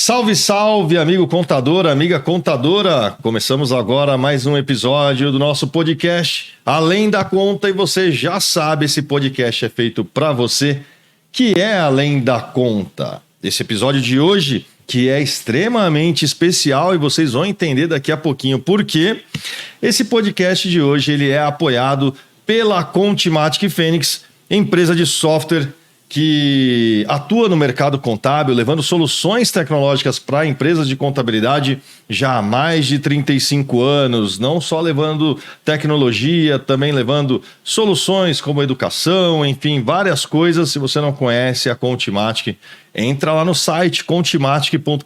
Salve, salve, amigo contador, amiga contadora. Começamos agora mais um episódio do nosso podcast Além da Conta. E você já sabe, esse podcast é feito para você que é além da conta. Esse episódio de hoje, que é extremamente especial, e vocês vão entender daqui a pouquinho por quê. Esse podcast de hoje ele é apoiado pela Contimatic Fênix, empresa de software que atua no mercado contábil, levando soluções tecnológicas para empresas de contabilidade já há mais de 35 anos, não só levando tecnologia, também levando soluções como educação, enfim, várias coisas. Se você não conhece a Contimatic, entra lá no site contimatic.com.br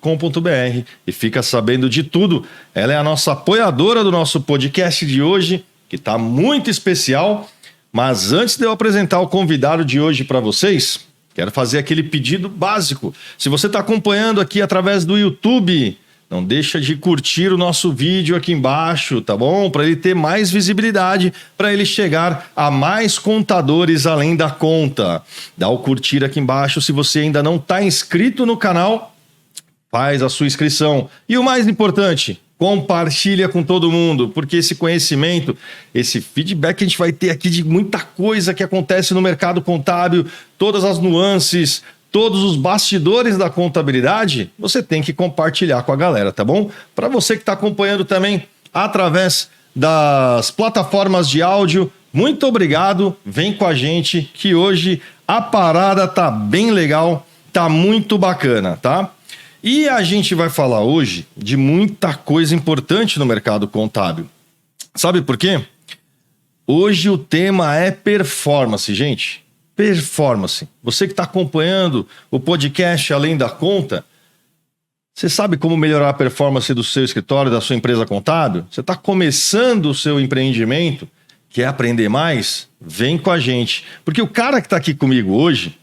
e fica sabendo de tudo. Ela é a nossa apoiadora do nosso podcast de hoje, que está muito especial. Mas antes de eu apresentar o convidado de hoje para vocês, quero fazer aquele pedido básico. Se você está acompanhando aqui através do YouTube, não deixa de curtir o nosso vídeo aqui embaixo, tá bom? Para ele ter mais visibilidade, para ele chegar a mais contadores além da conta. Dá o curtir aqui embaixo. Se você ainda não está inscrito no canal, faz a sua inscrição. E o mais importante, compartilha com todo mundo, porque esse conhecimento, esse feedback que a gente vai ter aqui de muita coisa que acontece no mercado contábil, todas as nuances, todos os bastidores da contabilidade, você tem que compartilhar com a galera, tá bom? Para você que está acompanhando também através das plataformas de áudio, muito obrigado, vem com a gente que hoje a parada tá bem legal, tá muito bacana, tá? E a gente vai falar hoje de muita coisa importante no mercado contábil. Sabe por quê? Hoje o tema é performance, gente. Performance. Você que está acompanhando o podcast Além da Conta, você sabe como melhorar a performance do seu escritório, da sua empresa contábil? Você está começando o seu empreendimento, quer aprender mais? Vem com a gente. Porque o cara que está aqui comigo hoje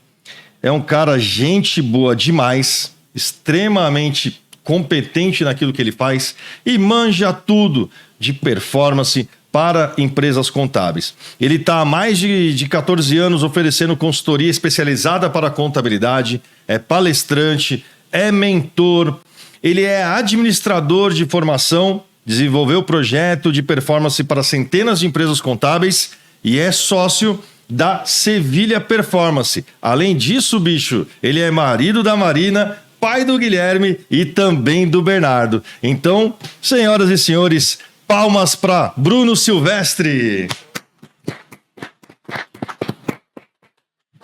é um cara gente boa demais, extremamente competente naquilo que ele faz e manja tudo de performance para empresas contábeis. Ele está há mais de 14 anos oferecendo consultoria especializada para a contabilidade, é palestrante, é mentor, ele é administrador de formação, desenvolveu projeto de performance para centenas de empresas contábeis e é sócio da Sevilha Performance. Além disso, bicho, ele é marido da Marina, pai do Guilherme e também do Bernardo. Então, senhoras e senhores, palmas para Bruno Silvestre.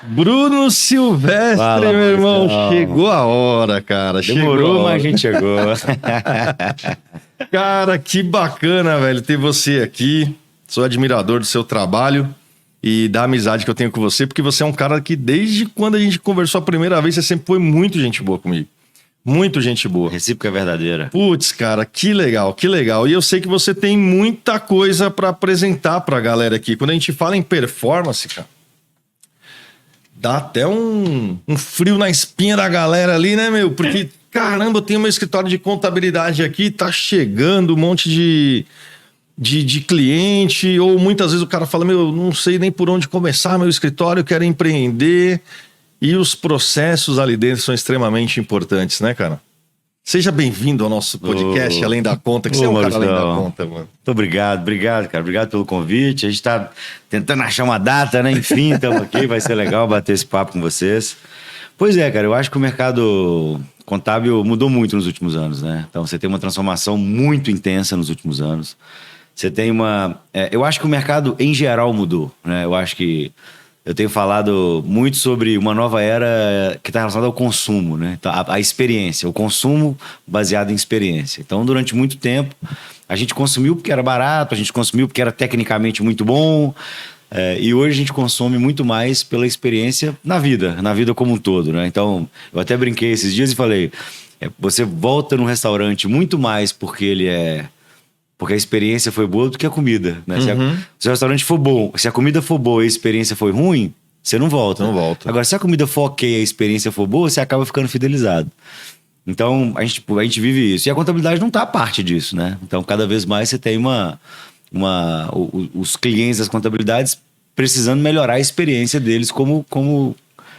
Bruno Silvestre, fala, meu irmão, chegou a hora, cara. Demorou, mas a gente chegou. Cara, que bacana, velho, ter você aqui. Sou admirador do seu trabalho e da amizade que eu tenho com você, porque você é um cara que desde quando a gente conversou a primeira vez, você sempre foi muito gente boa comigo. Muito gente boa. Recíproca verdadeira. Putz, cara, que legal, que legal. E eu sei que você tem muita coisa para apresentar pra galera aqui. Quando a gente fala em performance, cara, dá até um frio na espinha da galera ali, né, meu? Porque, caramba, eu tenho meu escritório de contabilidade aqui, tá chegando um monte de cliente, ou muitas vezes o cara fala, meu, não sei nem por onde começar meu escritório, eu quero empreender, e os processos ali dentro são extremamente importantes, né, cara? Seja bem-vindo ao nosso podcast Além da Conta, que você é um cara além da conta, mano. Muito obrigado, cara, obrigado pelo convite, a gente tá tentando achar uma data, né, enfim, estamos aqui, vai ser legal bater esse papo com vocês. Pois é, cara, eu acho que o mercado contábil mudou muito nos últimos anos, né? Então você tem uma transformação muito intensa nos últimos anos. Você tem uma... eu acho que o mercado, em geral, mudou, né? Eu acho que eu tenho falado muito sobre uma nova era que está relacionada ao consumo, né? Então, a experiência, o consumo baseado em experiência. Então, durante muito tempo, a gente consumiu porque era barato, a gente consumiu porque era tecnicamente muito bom, e hoje a gente consome muito mais pela experiência na vida como um todo, né? Então, eu até brinquei esses dias e falei, você volta num restaurante muito mais porque a experiência foi boa do que a comida, né? Se o restaurante for bom, se a comida for boa e a experiência foi ruim, você não volta. Não volta. Agora, se a comida for ok e a experiência for boa, você acaba ficando fidelizado. Então, a gente vive isso. E a contabilidade não está à parte disso, né? Então, cada vez mais você tem os clientes das contabilidades precisando melhorar a experiência deles como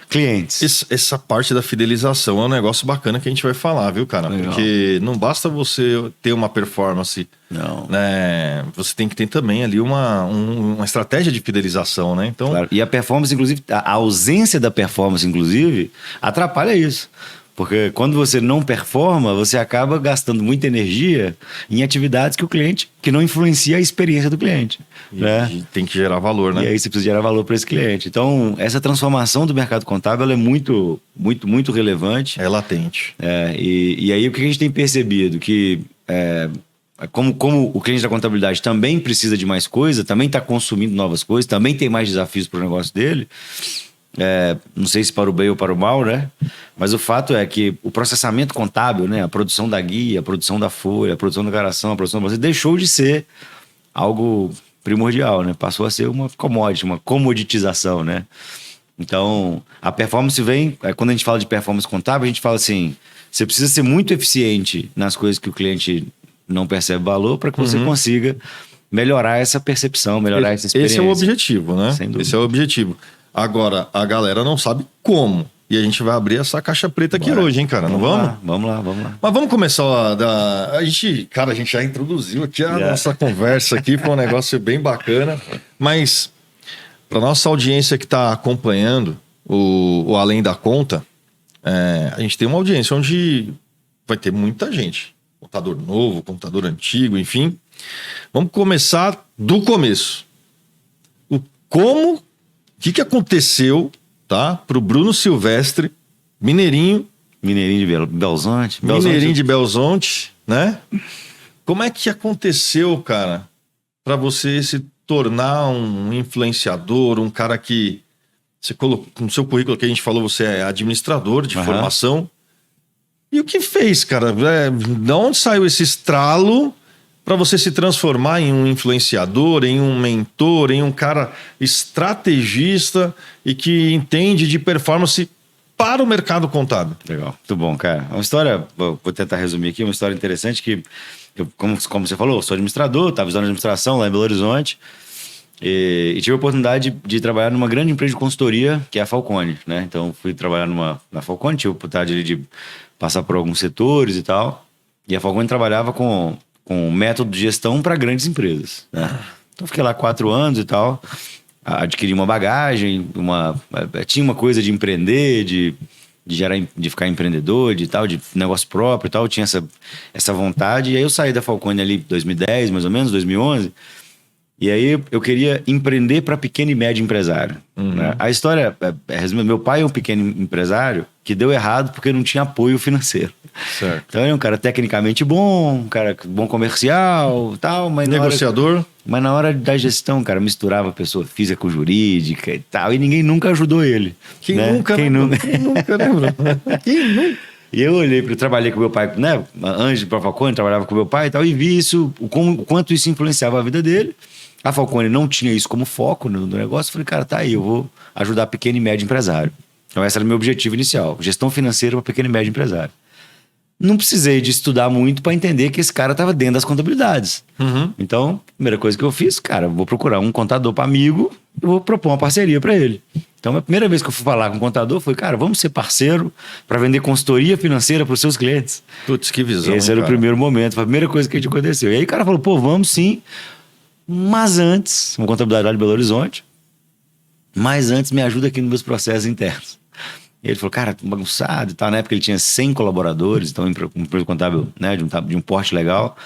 clientes. Essa parte da fidelização é um negócio bacana que a gente vai falar, viu, cara? Legal. Porque não basta você ter uma performance, Não. né? Você tem que ter também ali uma estratégia de fidelização, né? Então, Claro. E a performance, inclusive, a ausência da performance, inclusive, atrapalha isso. Porque quando você não performa, você acaba gastando muita energia em atividades que o cliente, que não influencia a experiência do cliente. Né? e tem que gerar valor, né? E aí você precisa gerar valor para esse cliente. Então, essa transformação do mercado contábil ela é muito, muito, muito relevante. É latente. E aí o que a gente tem percebido? Que como o cliente da contabilidade também precisa de mais coisa, também está consumindo novas coisas, também tem mais desafios para o negócio dele, não sei se para o bem ou para o mal, né? Mas o fato é que o processamento contábil, né? A produção da guia, a produção da folha, a produção da declaração, a produção da bolsa, deixou de ser algo primordial, né? Passou a ser uma commodity, uma comoditização, né? Então, a performance vem... Quando a gente fala de performance contábil, a gente fala assim, você precisa ser muito eficiente nas coisas que o cliente não percebe valor para que você consiga melhorar essa percepção, melhorar essa experiência. Esse é o objetivo, né? Sem dúvida. Esse é o objetivo. Agora, a galera não sabe como. E a gente vai abrir essa caixa preta aqui hoje, hein, cara? Não vamos? Vamos lá. Mas vamos começar a gente já introduziu aqui a nossa conversa aqui, foi um negócio bem bacana. Mas para nossa audiência que está acompanhando o Além da Conta, a gente tem uma audiência onde vai ter muita gente. Contador novo, contador antigo, enfim. Vamos começar do começo. O que aconteceu, tá? Pro Bruno Silvestre, Mineirinho de Belzonte. Mineirinho de Belzonte, né? Como é que aconteceu, cara, para você se tornar um influenciador, um cara que você colocou no seu currículo que a gente falou, você é administrador de formação. E o que fez, cara? De onde saiu esse estralo para você se transformar em um influenciador, em um mentor, em um cara estrategista e que entende de performance para o mercado contábil? Legal, muito bom, cara. Uma história, vou tentar resumir aqui, uma história interessante que, como você falou, sou administrador, estava estudando administração lá em Belo Horizonte e tive a oportunidade de trabalhar numa grande empresa de consultoria, que é a Falcone, né? Então, fui trabalhar na Falcone, tive a oportunidade de passar por alguns setores e tal, e a Falcone trabalhava com método de gestão para grandes empresas, né? Então, fiquei lá 4 anos e tal, adquiri uma bagagem, tinha uma coisa de empreender, de ficar empreendedor, de negócio próprio e tal, tinha essa vontade. E aí eu saí da Falcone ali em 2010, mais ou menos, 2011, e aí eu queria empreender para pequeno e médio empresário. Né? A história, resumindo, meu pai é um pequeno empresário que deu errado porque não tinha apoio financeiro. Certo. Então ele é um cara tecnicamente bom, um cara bom comercial, tal, mas negociador. Mas na hora da gestão, cara, misturava pessoa física com jurídica e tal, e ninguém nunca ajudou ele. Quem né? nunca, Quem né? nunca? Quem nunca, né, Bruno? Quem nunca? E eu olhei, eu trabalhei com meu pai, né? Antes de ir pra Falcone, trabalhava com meu pai e tal, e vi isso, o quanto isso influenciava a vida dele. A Falcone não tinha isso como foco no negócio. Eu falei, cara, tá aí, eu vou ajudar pequeno e médio empresário. Então esse era o meu objetivo inicial, gestão financeira para pequeno e médio empresário. Não precisei de estudar muito para entender que esse cara estava dentro das contabilidades. Então, a primeira coisa que eu fiz, cara, vou procurar um contador para amigo e vou propor uma parceria para ele. Então, a primeira vez que eu fui falar com o contador foi, cara, vamos ser parceiro para vender consultoria financeira para os seus clientes. Putz, que visão. Esse era o primeiro momento, foi a primeira coisa que aconteceu. E aí o cara falou, pô, vamos sim, mas antes, uma contabilidade lá de Belo Horizonte, mas antes me ajuda aqui nos meus processos internos. E ele falou, cara, tô bagunçado e tal. Na época ele tinha 100 colaboradores, então um empresa contábil, né, de um porte legal.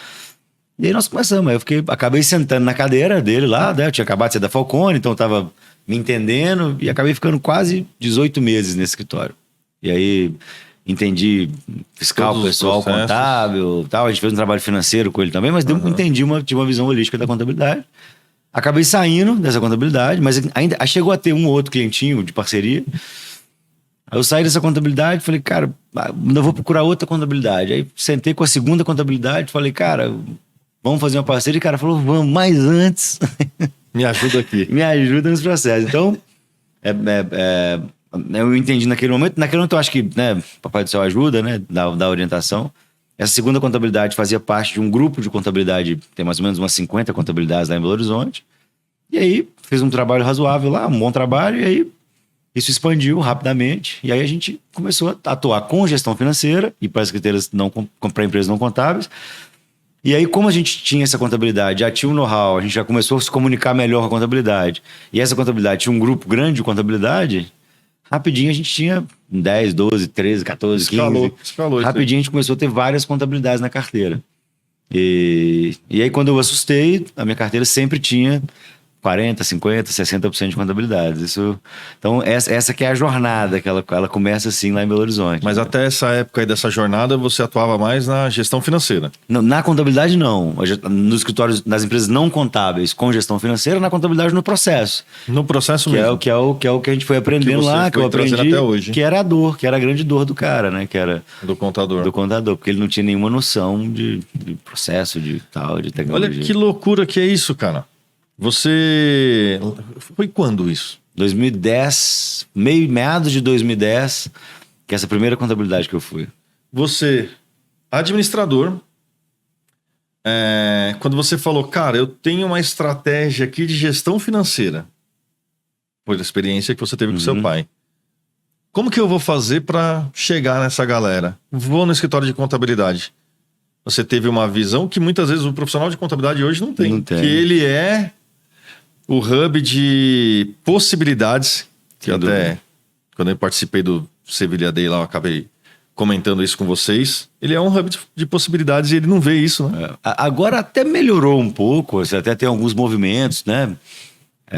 E aí nós começamos. Aí eu acabei sentando na cadeira dele lá, né? Eu tinha acabado de ser da Falcone, então eu tava me entendendo e acabei ficando quase 18 meses nesse escritório. E aí entendi fiscal, todos pessoal, contábil, tal. A gente fez um trabalho financeiro com ele também, mas entendi uma visão holística da contabilidade. Acabei saindo dessa contabilidade, mas ainda chegou a ter um ou outro clientinho de parceria. Aí eu saí dessa contabilidade, falei, cara, eu vou procurar outra contabilidade. Aí sentei com a segunda contabilidade, falei, cara, vamos fazer uma parceria. E o cara falou, vamos, mas antes... Me ajuda aqui. Me ajuda nos processos. Então, eu entendi naquele momento. Naquele momento eu acho que, né, Papai do Céu ajuda, né, dá orientação. Essa segunda contabilidade fazia parte de um grupo de contabilidade, tem mais ou menos umas 50 contabilidades lá em Belo Horizonte. E aí, fiz um trabalho razoável lá, um bom trabalho, e aí Isso expandiu rapidamente e aí a gente começou a atuar com gestão financeira e para as carteiras para empresas não contábeis. E aí, como a gente tinha essa contabilidade, já tinha um know-how, a gente já começou a se comunicar melhor com a contabilidade. E essa contabilidade tinha um grupo grande de contabilidade, rapidinho a gente tinha 10, 12, 13, 14, 15. Escalou. Rapidinho a gente começou a ter várias contabilidades na carteira. E aí, quando eu assustei, a minha carteira sempre tinha 40, 50, 60% de contabilidades. Então, essa que é a jornada, que ela começa assim lá em Belo Horizonte. Mas até essa época aí dessa jornada, você atuava mais na gestão financeira. Na contabilidade, não. Nos escritórios, nas empresas não contábeis com gestão financeira, na contabilidade, no processo. No processo mesmo. Que é o que a gente foi aprendendo lá, que eu aprendi, até hoje. que era a dor, que era a grande dor do cara, né? Que era do contador. Do contador, porque ele não tinha nenhuma noção de processo, de tecnologia. Olha que loucura que é isso, cara. Você... Foi quando isso? 2010, meados de 2010, que é essa primeira contabilidade que eu fui. Você, administrador, quando você falou, cara, eu tenho uma estratégia aqui de gestão financeira, por experiência que você teve com seu pai. Como que eu vou fazer para chegar nessa galera? Vou no escritório de contabilidade. Você teve uma visão que muitas vezes o profissional de contabilidade hoje não tem. Que ele é o hub de possibilidades, que até quando eu participei do Sevilha Day lá, eu acabei comentando isso com vocês. Ele é um hub de possibilidades e ele não vê isso, né? Agora até melhorou um pouco, você até tem alguns movimentos, né?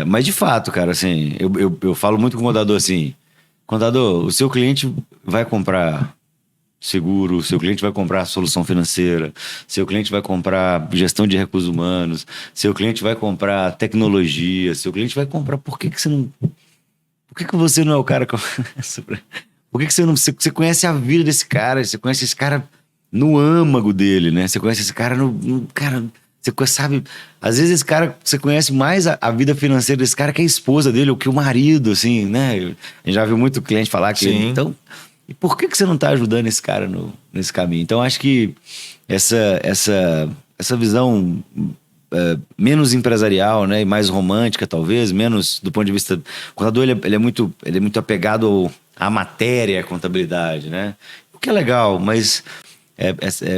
Mas de fato, cara, assim, eu falo muito com o contador assim, contador, o seu cliente vai comprar seguro, seu cliente vai comprar solução financeira, seu cliente vai comprar gestão de recursos humanos, seu cliente vai comprar tecnologia, seu cliente vai comprar... Por que você não é o cara que... Por que você não... Você conhece a vida desse cara, você conhece esse cara no âmago dele, né? Você conhece esse cara cara, você sabe... Às vezes esse cara, você conhece mais a vida financeira desse cara que a esposa dele, ou que o marido, assim, né? A gente já viu muito cliente falar que... Sim. Então... E por que você não está ajudando esse cara nesse caminho? Então, acho que essa visão menos empresarial, né, e mais romântica, talvez, menos do ponto de vista... O contador, ele é muito apegado à matéria, à contabilidade, né? O que é legal, mas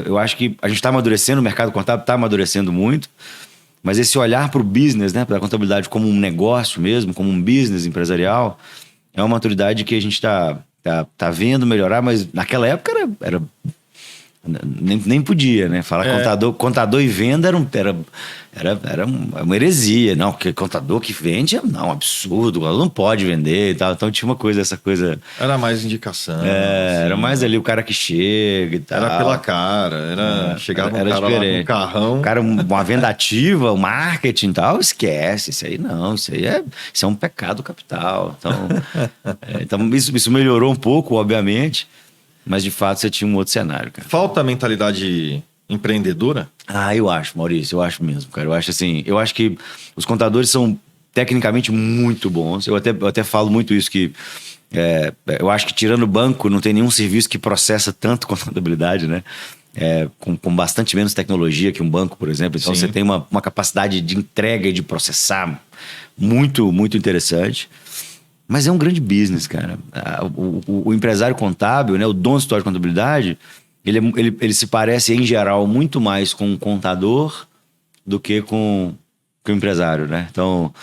eu acho que a gente está amadurecendo, o mercado contábil está amadurecendo muito, mas esse olhar para o business, né, para a contabilidade como um negócio mesmo, como um business empresarial, é uma maturidade que a gente tá vendo melhorar, mas naquela época era nem podia, né? Falar contador e venda era uma heresia. Não, porque contador que vende é um absurdo, não pode vender e tal. Então tinha essa coisa... Era mais indicação. Assim, era mais ali o cara que chega e tal. Era pela cara, chegava um cara diferente. lá com um carrão. O cara, uma venda ativa, o marketing e tal, esquece. Isso aí não, isso é um pecado capital. Então isso melhorou um pouco, obviamente. Mas, de fato, você tinha um outro cenário, cara. Falta a mentalidade empreendedora? Eu acho, Maurício, eu acho mesmo, cara. Eu acho que os contadores são tecnicamente muito bons. Eu até falo muito isso, que eu acho que tirando o banco, não tem nenhum serviço que processa tanto contabilidade, né? Com bastante menos tecnologia que um banco, por exemplo. Então, você tem uma capacidade de entrega e de processar muito, muito interessante. Mas é um grande business, cara. O empresário contábil, né, o dono do escritório de contabilidade, ele se parece, em geral, muito mais com um contador do que com o empresário, né? Então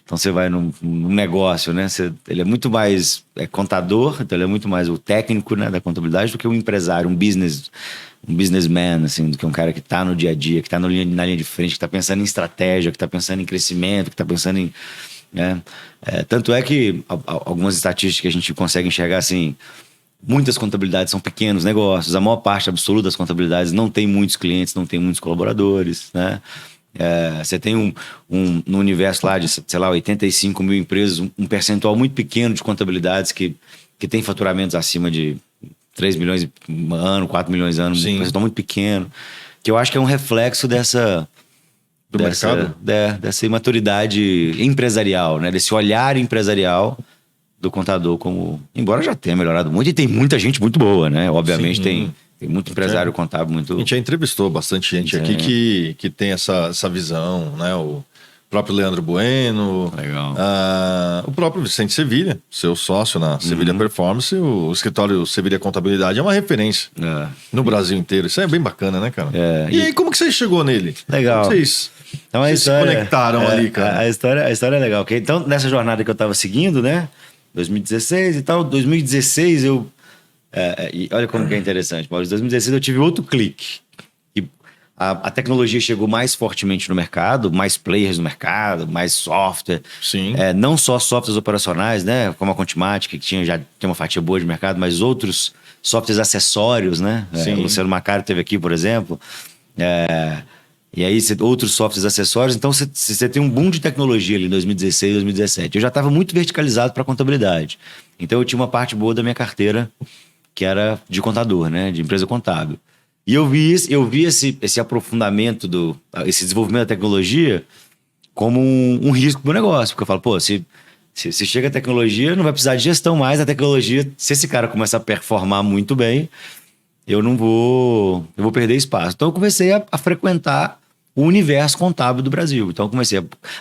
você vai num negócio, né? Ele é muito mais contador, então ele é muito mais o técnico, né, da contabilidade do que um empresário, um businessman, assim, do que um cara que está no dia a dia, que está na linha de frente, que está pensando em estratégia, que está pensando em crescimento, que está pensando em... tanto é que algumas estatísticas que a gente consegue enxergar assim, muitas contabilidades são pequenos negócios, a maior parte absoluta das contabilidades não tem muitos clientes, não tem muitos colaboradores, né? Você tem no universo lá de, sei lá, 85 mil empresas, um percentual muito pequeno de contabilidades que tem faturamentos acima de 3 milhões ano, 4 milhões ano, um percentual muito pequeno, que eu acho que é um reflexo dessa imaturidade empresarial, né? Desse olhar empresarial do contador, como... Embora já tenha melhorado muito, e tem muita gente muito boa, né? Obviamente tem muito empresário contábil muito... A gente já entrevistou bastante gente aqui que tem essa visão, né? O próprio Leandro Bueno. Legal. O próprio Vicente Sevilha, seu sócio na Sevilha Performance. O escritório Sevilha Contabilidade é uma referência no Brasil inteiro. Isso é bem bacana, né, cara? E aí, como que você chegou nele? Legal. Como vocês Então, se conectaram ali, cara? A história é legal. Okay? Então, nessa jornada que eu tava seguindo, né? 2016 e tal. 2016 e olha como que é interessante, Maurício. Em 2016 eu tive outro clique. E a tecnologia chegou mais fortemente no mercado, mais players no mercado, mais software. Sim. Não só softwares operacionais, né? Como a Contimatic, que já tem uma fatia boa de mercado, mas outros softwares acessórios, né? O Luciano Macari teve aqui, por exemplo. E aí, outros softwares acessórios. Então, você tem um boom de tecnologia ali em 2016, 2017. Eu já estava muito verticalizado para contabilidade. Então, eu tinha uma parte boa da minha carteira que era de contador, né? De empresa contábil. E eu vi esse aprofundamento, esse desenvolvimento da tecnologia como um risco para o negócio. Porque eu falo, pô, se chega a tecnologia, não vai precisar de gestão mais. A tecnologia, se esse cara começar a performar muito bem, eu vou perder espaço. Então, eu comecei a frequentar o universo contábil do Brasil. Então,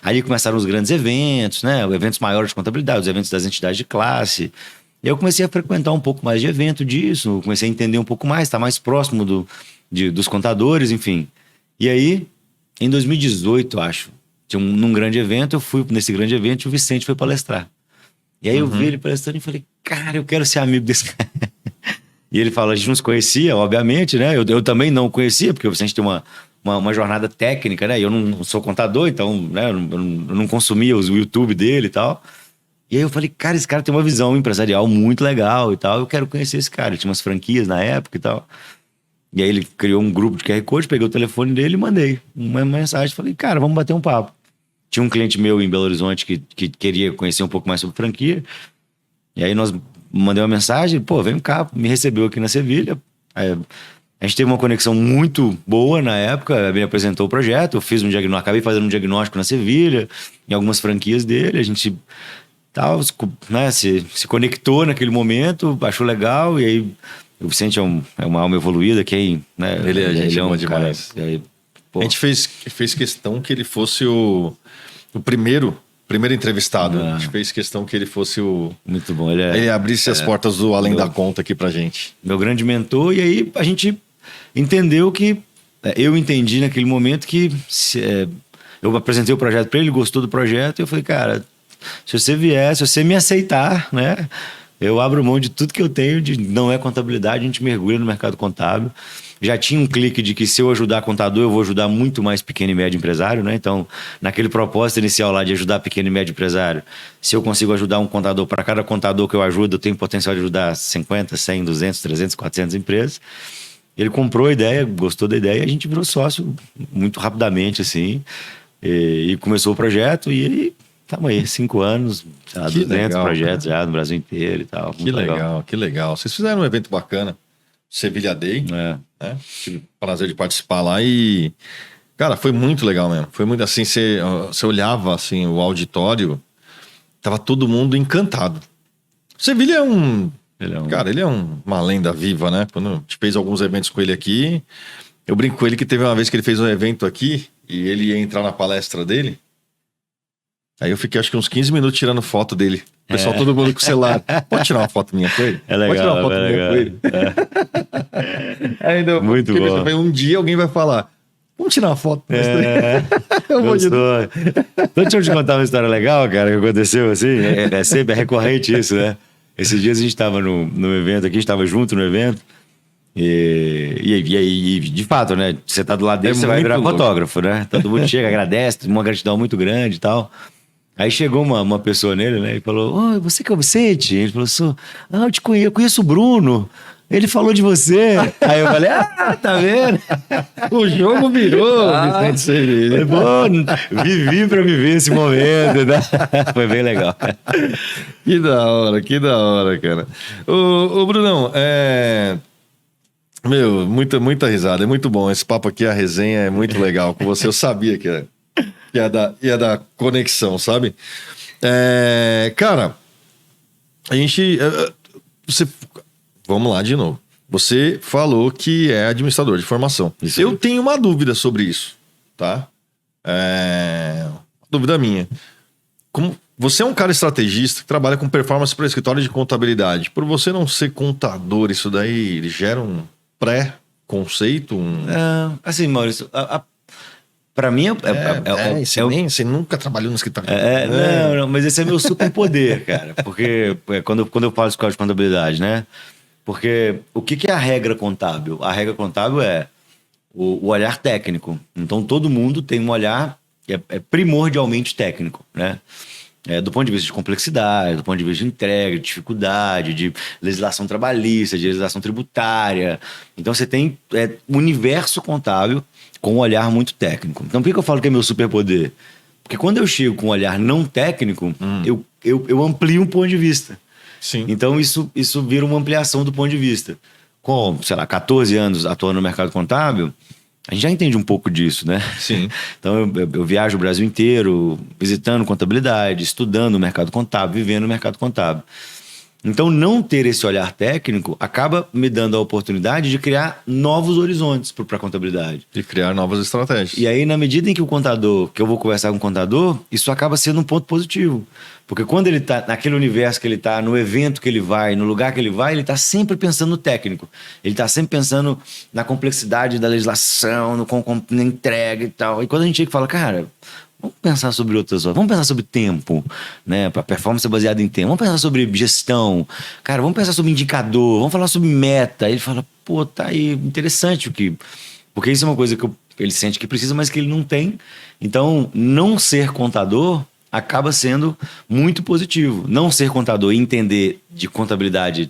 aí começaram os grandes eventos, né? Eventos maiores de contabilidade, os eventos das entidades de classe. E eu comecei a frequentar um pouco mais de evento disso, comecei a entender um pouco mais, estar mais próximo dos contadores, enfim. E aí, em 2018, eu acho, num grande evento, eu fui nesse grande evento e o Vicente foi palestrar. E aí eu vi ele palestrando e falei, cara, eu quero ser amigo desse cara. E ele falou, a gente não se conhecia, obviamente, né? Eu também não conhecia, porque o Vicente tem uma jornada técnica, né? Eu não sou contador, então, né? Eu não consumia o YouTube dele e tal. E aí eu falei, cara, esse cara tem uma visão empresarial muito legal e tal. Eu quero conhecer esse cara. Ele tinha umas franquias na época e tal. E aí ele criou um grupo de QR Code, peguei o telefone dele e mandei uma mensagem. Falei, cara, vamos bater um papo. Tinha um cliente meu em Belo Horizonte que queria conhecer um pouco mais sobre franquia. E aí mandei uma mensagem, pô, vem cá, me recebeu aqui na Sevilha. Aí, a gente teve uma conexão muito boa na época, ele me apresentou o projeto, eu fiz acabei fazendo um diagnóstico na Sevilha, em algumas franquias dele, a gente né, se conectou naquele momento, achou legal, e aí o Vicente é uma alma evoluída, né, ele é bom demais. Cara, aí, a gente fez questão que ele fosse o primeiro entrevistado. A gente fez questão que ele fosse muito bom. Ele abrisse as portas do Além da Conta aqui pra gente. Meu grande mentor, e aí a gente entendeu que... Eu entendi naquele momento que... eu apresentei o projeto pra ele, ele gostou do projeto, e eu falei, cara, se você me aceitar, né? Eu abro mão de tudo que eu tenho, não é contabilidade, a gente mergulha no mercado contábil. Já tinha um clique de que se eu ajudar contador, eu vou ajudar muito mais pequeno e médio empresário, né? Então, naquele propósito inicial lá de ajudar pequeno e médio empresário, se eu consigo ajudar um contador, para cada contador que eu ajudo, eu tenho potencial de ajudar 50, 100, 200, 300, 400 empresas. Ele comprou a ideia, gostou da ideia, e a gente virou sócio muito rapidamente, assim, e começou o projeto, e aí... Estamos aí, 5 anos, 200 legal, projetos já no Brasil inteiro e tal. Que legal, que legal. Vocês fizeram um evento bacana, Sevilha Day, né? Tive o prazer de participar lá e, cara, foi muito legal mesmo. Foi muito assim, você olhava assim, o auditório, tava todo mundo encantado. Sevilha cara, ele é uma lenda viva, né? Quando a gente fez alguns eventos com ele aqui, eu brinco com ele que teve uma vez que ele fez um evento aqui e ele ia entrar na palestra dele. Aí eu fiquei acho que uns 15 minutos tirando foto dele. O pessoal, todo mundo com o celular. Pode tirar uma foto minha com ele? É legal. Pode tirar uma foto minha com ele? Ainda, muito bom. Um dia alguém vai falar, vamos tirar uma foto. Eu vou Então deixa eu te contar uma história legal, cara, que aconteceu assim. É recorrente isso, né? Esses dias a gente estava no evento aqui, a gente estava junto no evento. E de fato, né? Você tá do lado dele, você vai virar fotógrafo, né? Todo mundo chega, agradece, uma gratidão muito grande e tal. Aí chegou uma pessoa nele, né? E falou, oi, você que é o Vicente? Ele falou, eu conheço o Bruno. Ele falou de você. Aí eu falei, tá vendo? O jogo virou, Vicente Sevilha. Vivi pra viver esse momento, né? Foi bem legal. Que da hora, cara. Ô Brunão, meu, muita risada, é muito bom. Esse papo aqui, a resenha é muito legal com você. Eu sabia que ia dar conexão, sabe? Cara, a gente... Vamos lá de novo. Você falou que é administrador de formação. Eu tenho uma dúvida sobre isso, tá? dúvida minha. Como você é um cara estrategista que trabalha com performance para escritório de contabilidade. Por você não ser contador, isso daí gera um pré-conceito? Assim, Maurício, para mim você nunca trabalhou no escritório. Não, mas esse é meu superpoder, cara. Porque quando eu falo escola de contabilidade, né? Porque o que é a regra contábil? A regra contábil é o olhar técnico. Então, todo mundo tem um olhar primordialmente técnico, né? Do ponto de vista de complexidade, do ponto de vista de entrega, de dificuldade, de legislação trabalhista, de legislação tributária. Então, você tem um universo contábil com um olhar muito técnico. Então, por que eu falo que é meu superpoder? Porque quando eu chego com um olhar não técnico, eu amplio um ponto de vista. Sim. Então, isso vira uma ampliação do ponto de vista. Com, 14 anos atuando no mercado contábil, a gente já entende um pouco disso, né? Sim. Então, eu viajo o Brasil inteiro, visitando contabilidade, estudando o mercado contábil, vivendo o mercado contábil. Então, não ter esse olhar técnico acaba me dando a oportunidade de criar novos horizontes para a contabilidade. De criar novas estratégias. E aí, na medida em que eu vou conversar com o contador, isso acaba sendo um ponto positivo. Porque quando ele está naquele universo que ele está, no evento que ele vai, no lugar que ele vai, ele está sempre pensando no técnico. Ele está sempre pensando na complexidade da legislação, na entrega e tal. E quando a gente chega e fala, cara, vamos pensar sobre outras coisas, vamos pensar sobre tempo, né? Para performance baseada em tempo, vamos pensar sobre gestão, cara, vamos pensar sobre indicador, vamos falar sobre meta. Aí ele fala, pô, tá aí, interessante o que... Porque isso é uma coisa que ele sente que precisa, mas que ele não tem. Então, não ser contador acaba sendo muito positivo. Não ser contador e entender de contabilidade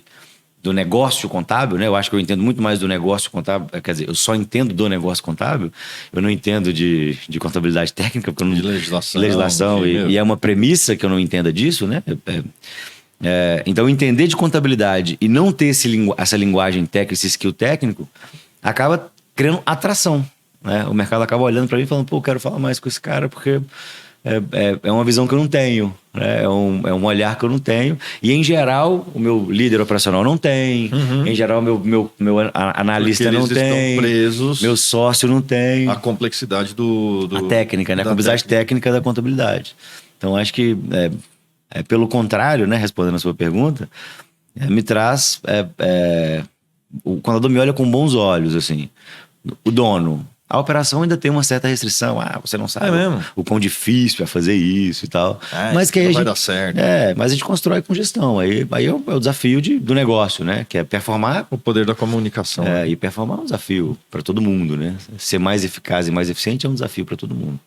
do negócio contábil, né? Eu acho que eu entendo muito mais do negócio contábil. Quer dizer, eu só entendo do negócio contábil. Eu não entendo de contabilidade técnica, porque eu não... De legislação. E é uma premissa que eu não entenda disso, né? Então, entender de contabilidade e não ter essa linguagem técnica, esse skill técnico, acaba criando atração, né? O mercado acaba olhando para mim e falando, pô, eu quero falar mais com esse cara, porque... É uma visão que eu não tenho, né? É um olhar que eu não tenho. E, em geral, o meu líder operacional não tem. Em geral, meu analista não tem. Estão presos. Meu sócio não tem. A complexidade A técnica, né? A complexidade técnica da contabilidade. Então, acho que, pelo contrário, né? Respondendo a sua pergunta, me traz... o contador me olha com bons olhos, assim. O dono... A operação ainda tem uma certa restrição. Você não sabe o quão difícil é fazer isso e tal. Mas que aí vai dar certo. Mas a gente constrói com gestão. Aí é o desafio do negócio, né? Que é performar. O poder da comunicação. E performar é um desafio para todo mundo, né? Ser mais eficaz e mais eficiente é um desafio para todo mundo.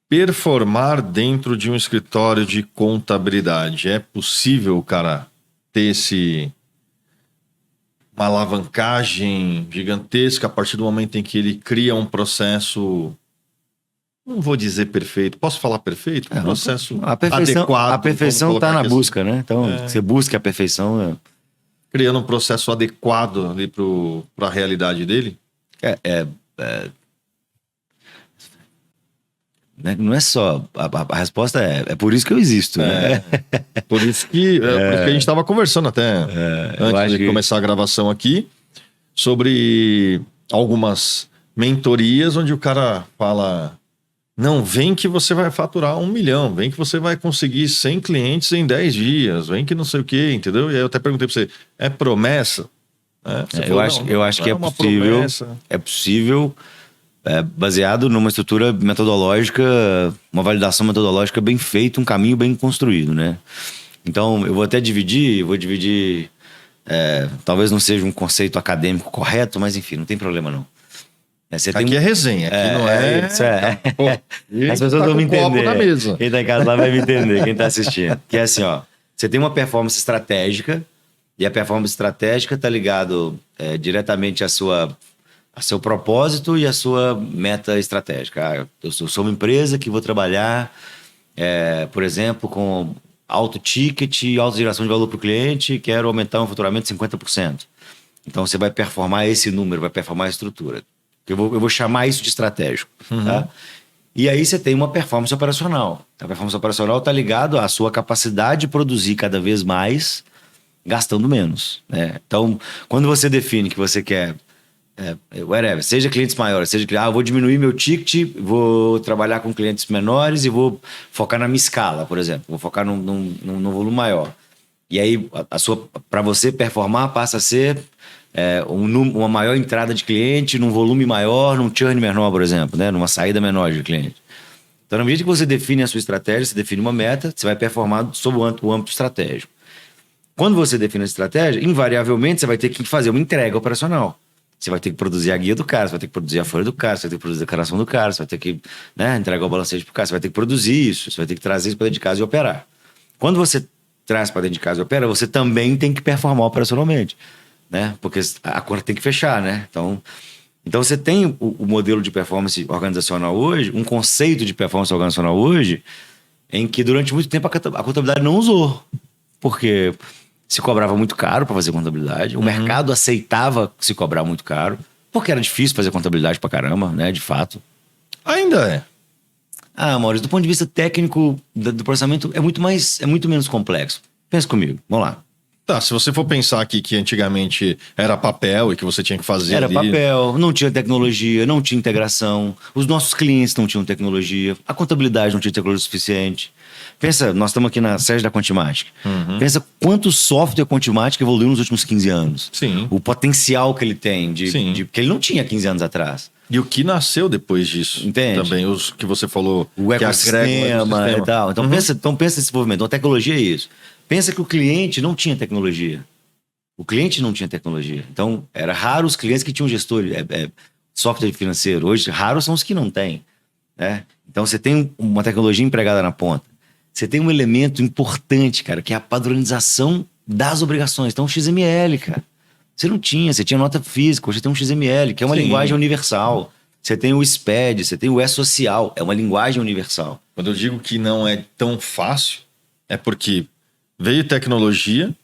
Performar dentro de um escritório de contabilidade. É possível, cara, ter uma alavancagem gigantesca a partir do momento em que ele cria um processo, não vou dizer perfeito, posso falar perfeito? Um processo adequado. A perfeição está na busca, né? Então, você busca a perfeição. Criando um processo adequado ali para a realidade dele? Não é só... A resposta é por isso que eu existo, né? Por isso que a gente estava conversando até antes de começar a gravação aqui sobre algumas mentorias onde o cara fala, não, vem que você vai faturar 1 milhão, vem que você vai conseguir 100 clientes em 10 dias, vem que não sei o quê, entendeu? E aí eu até perguntei para você, é promessa? Eu acho que é possível. Promessa. É possível... baseado numa estrutura metodológica, uma validação metodológica bem feita, um caminho bem construído, né? Então, eu vou dividir, talvez não seja um conceito acadêmico correto, mas enfim, não tem problema não. Aqui é resenha, aqui não é... As pessoas vão me entender. Na mesa. Quem tá em casa lá vai me entender, quem tá assistindo. Que é assim, ó, você tem uma performance estratégica, e a performance estratégica tá ligado diretamente a seu propósito e a sua meta estratégica. Eu sou uma empresa que vou trabalhar, por exemplo, com alto ticket e alta geração de valor para o cliente, quero aumentar um faturamento de 50%. Então, você vai performar esse número, vai performar a estrutura. Eu vou chamar isso de estratégico. Tá? E aí você tem uma performance operacional. A performance operacional está ligado à sua capacidade de produzir cada vez mais, gastando menos. Né? Então, quando você define que você quer Whatever, seja clientes maiores, eu vou diminuir meu ticket, vou trabalhar com clientes menores e vou focar na minha escala, por exemplo. Vou focar num volume maior. E aí, para você performar, passa a ser uma maior entrada de cliente num volume maior, num churn menor, por exemplo, né? Numa saída menor de cliente. Então, na medida que você define a sua estratégia, você define uma meta, você vai performar sob o âmbito estratégico. Quando você define a estratégia, invariavelmente você vai ter que fazer uma entrega operacional. Você vai ter que produzir a guia do cara, você vai ter que produzir a folha do cara, você vai ter que produzir a declaração do cara, você vai ter que entregar o balancete pro cara, você vai ter que produzir isso, você vai ter que trazer isso para dentro de casa e operar. Quando você traz para dentro de casa e opera, você também tem que performar operacionalmente, né? Porque a conta tem que fechar, né? Então você tem o modelo de performance organizacional hoje, um conceito de performance organizacional hoje, em que durante muito tempo a contabilidade não usou. Porque se cobrava muito caro para fazer contabilidade, o mercado aceitava se cobrar muito caro, porque era difícil fazer contabilidade pra caramba, né? De fato. Ainda é. Maurício, do ponto de vista técnico do processamento, é muito menos complexo. Pensa comigo, vamos lá. Tá, se você for pensar aqui que antigamente era papel e que você tinha que fazer Era ali... papel, não tinha tecnologia, não tinha integração, os nossos clientes não tinham tecnologia, a contabilidade não tinha tecnologia suficiente. Pensa, nós estamos aqui na sede da Quantimatic. Pensa quanto software Quantimatic evoluiu nos últimos 15 anos. Sim. O potencial que ele tem, que ele não tinha 15 anos atrás. E o que nasceu depois disso. Entende? Também, os que você falou... O ecossistema e tal. Então, pensa nesse desenvolvimento. Então, a tecnologia é isso. Pensa que o cliente não tinha tecnologia. O cliente não tinha tecnologia. Então, era raro os clientes que tinham gestor, software financeiro. Hoje, raros são os que não têm. Né? Então, você tem uma tecnologia empregada na ponta. Você tem um elemento importante, cara, que é a padronização das obrigações. Então, o XML, cara. Você tinha nota física, hoje você tem um XML, que é uma linguagem universal. Você tem o SPED, você tem o E-Social, é uma linguagem universal. Quando eu digo que não é tão fácil, é porque veio tecnologia,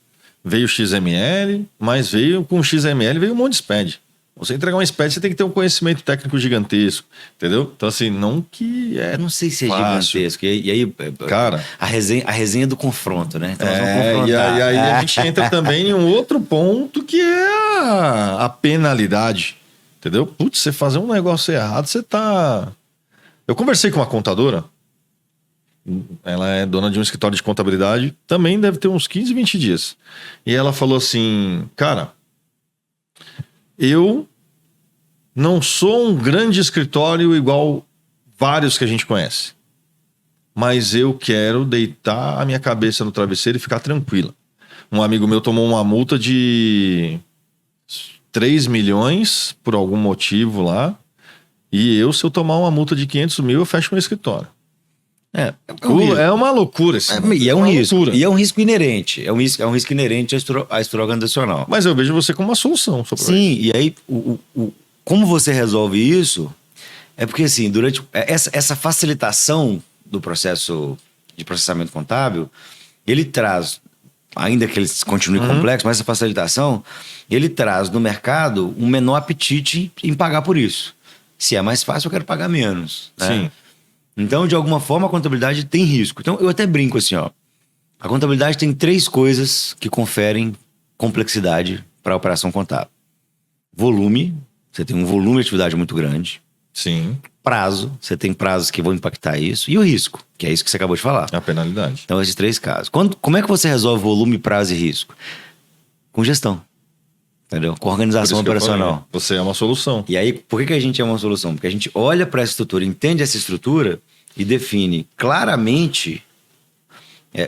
veio XML, mas veio com XML, veio um monte de SPED. Você entregar um SPED, você tem que ter um conhecimento técnico gigantesco, entendeu? Então, assim, não que é. Eu não sei se é fácil. gigantesco. E aí, cara, a resenha do confronto, né? Então, nós vamos e confrontar. aí a gente entra também em um outro ponto que é a penalidade, entendeu? Putz, você fazer um negócio errado, você tá... Eu conversei com uma contadora, ela é dona de um escritório de contabilidade, também deve ter uns 15, 20 dias. E ela falou assim, cara, eu não sou um grande escritório igual vários que a gente conhece, mas eu quero deitar a minha cabeça no travesseiro e ficar tranquila. Um amigo meu tomou uma multa de 3 milhões por algum motivo lá, e se eu tomar uma multa de 500 mil, eu fecho meu escritório. É uma loucura isso. E é um risco. Loucura. E é um risco inerente. É um risco inerente à estrutura organizacional. Mas eu vejo você como uma solução. Sim, e aí como você resolve isso é porque assim, durante essa facilitação do processo de processamento contábil, ele traz, ainda que ele continue complexo, mas essa facilitação, ele traz no mercado um menor apetite em pagar por isso. Se é mais fácil, eu quero pagar menos. Né? Sim. Então, de alguma forma, a contabilidade tem risco. Então, eu até brinco assim, ó. A contabilidade tem 3 coisas que conferem complexidade para a operação contábil. Volume, você tem um volume de atividade muito grande. Sim. Prazo, você tem prazos que vão impactar isso. E o risco, que é isso que você acabou de falar. A penalidade. Então, esses 3 casos. Como é que você resolve volume, prazo e risco? Com gestão. Entendeu? Com organização operacional. Você é uma solução. E aí, por que a gente é uma solução? Porque a gente olha para essa estrutura, entende essa estrutura e define claramente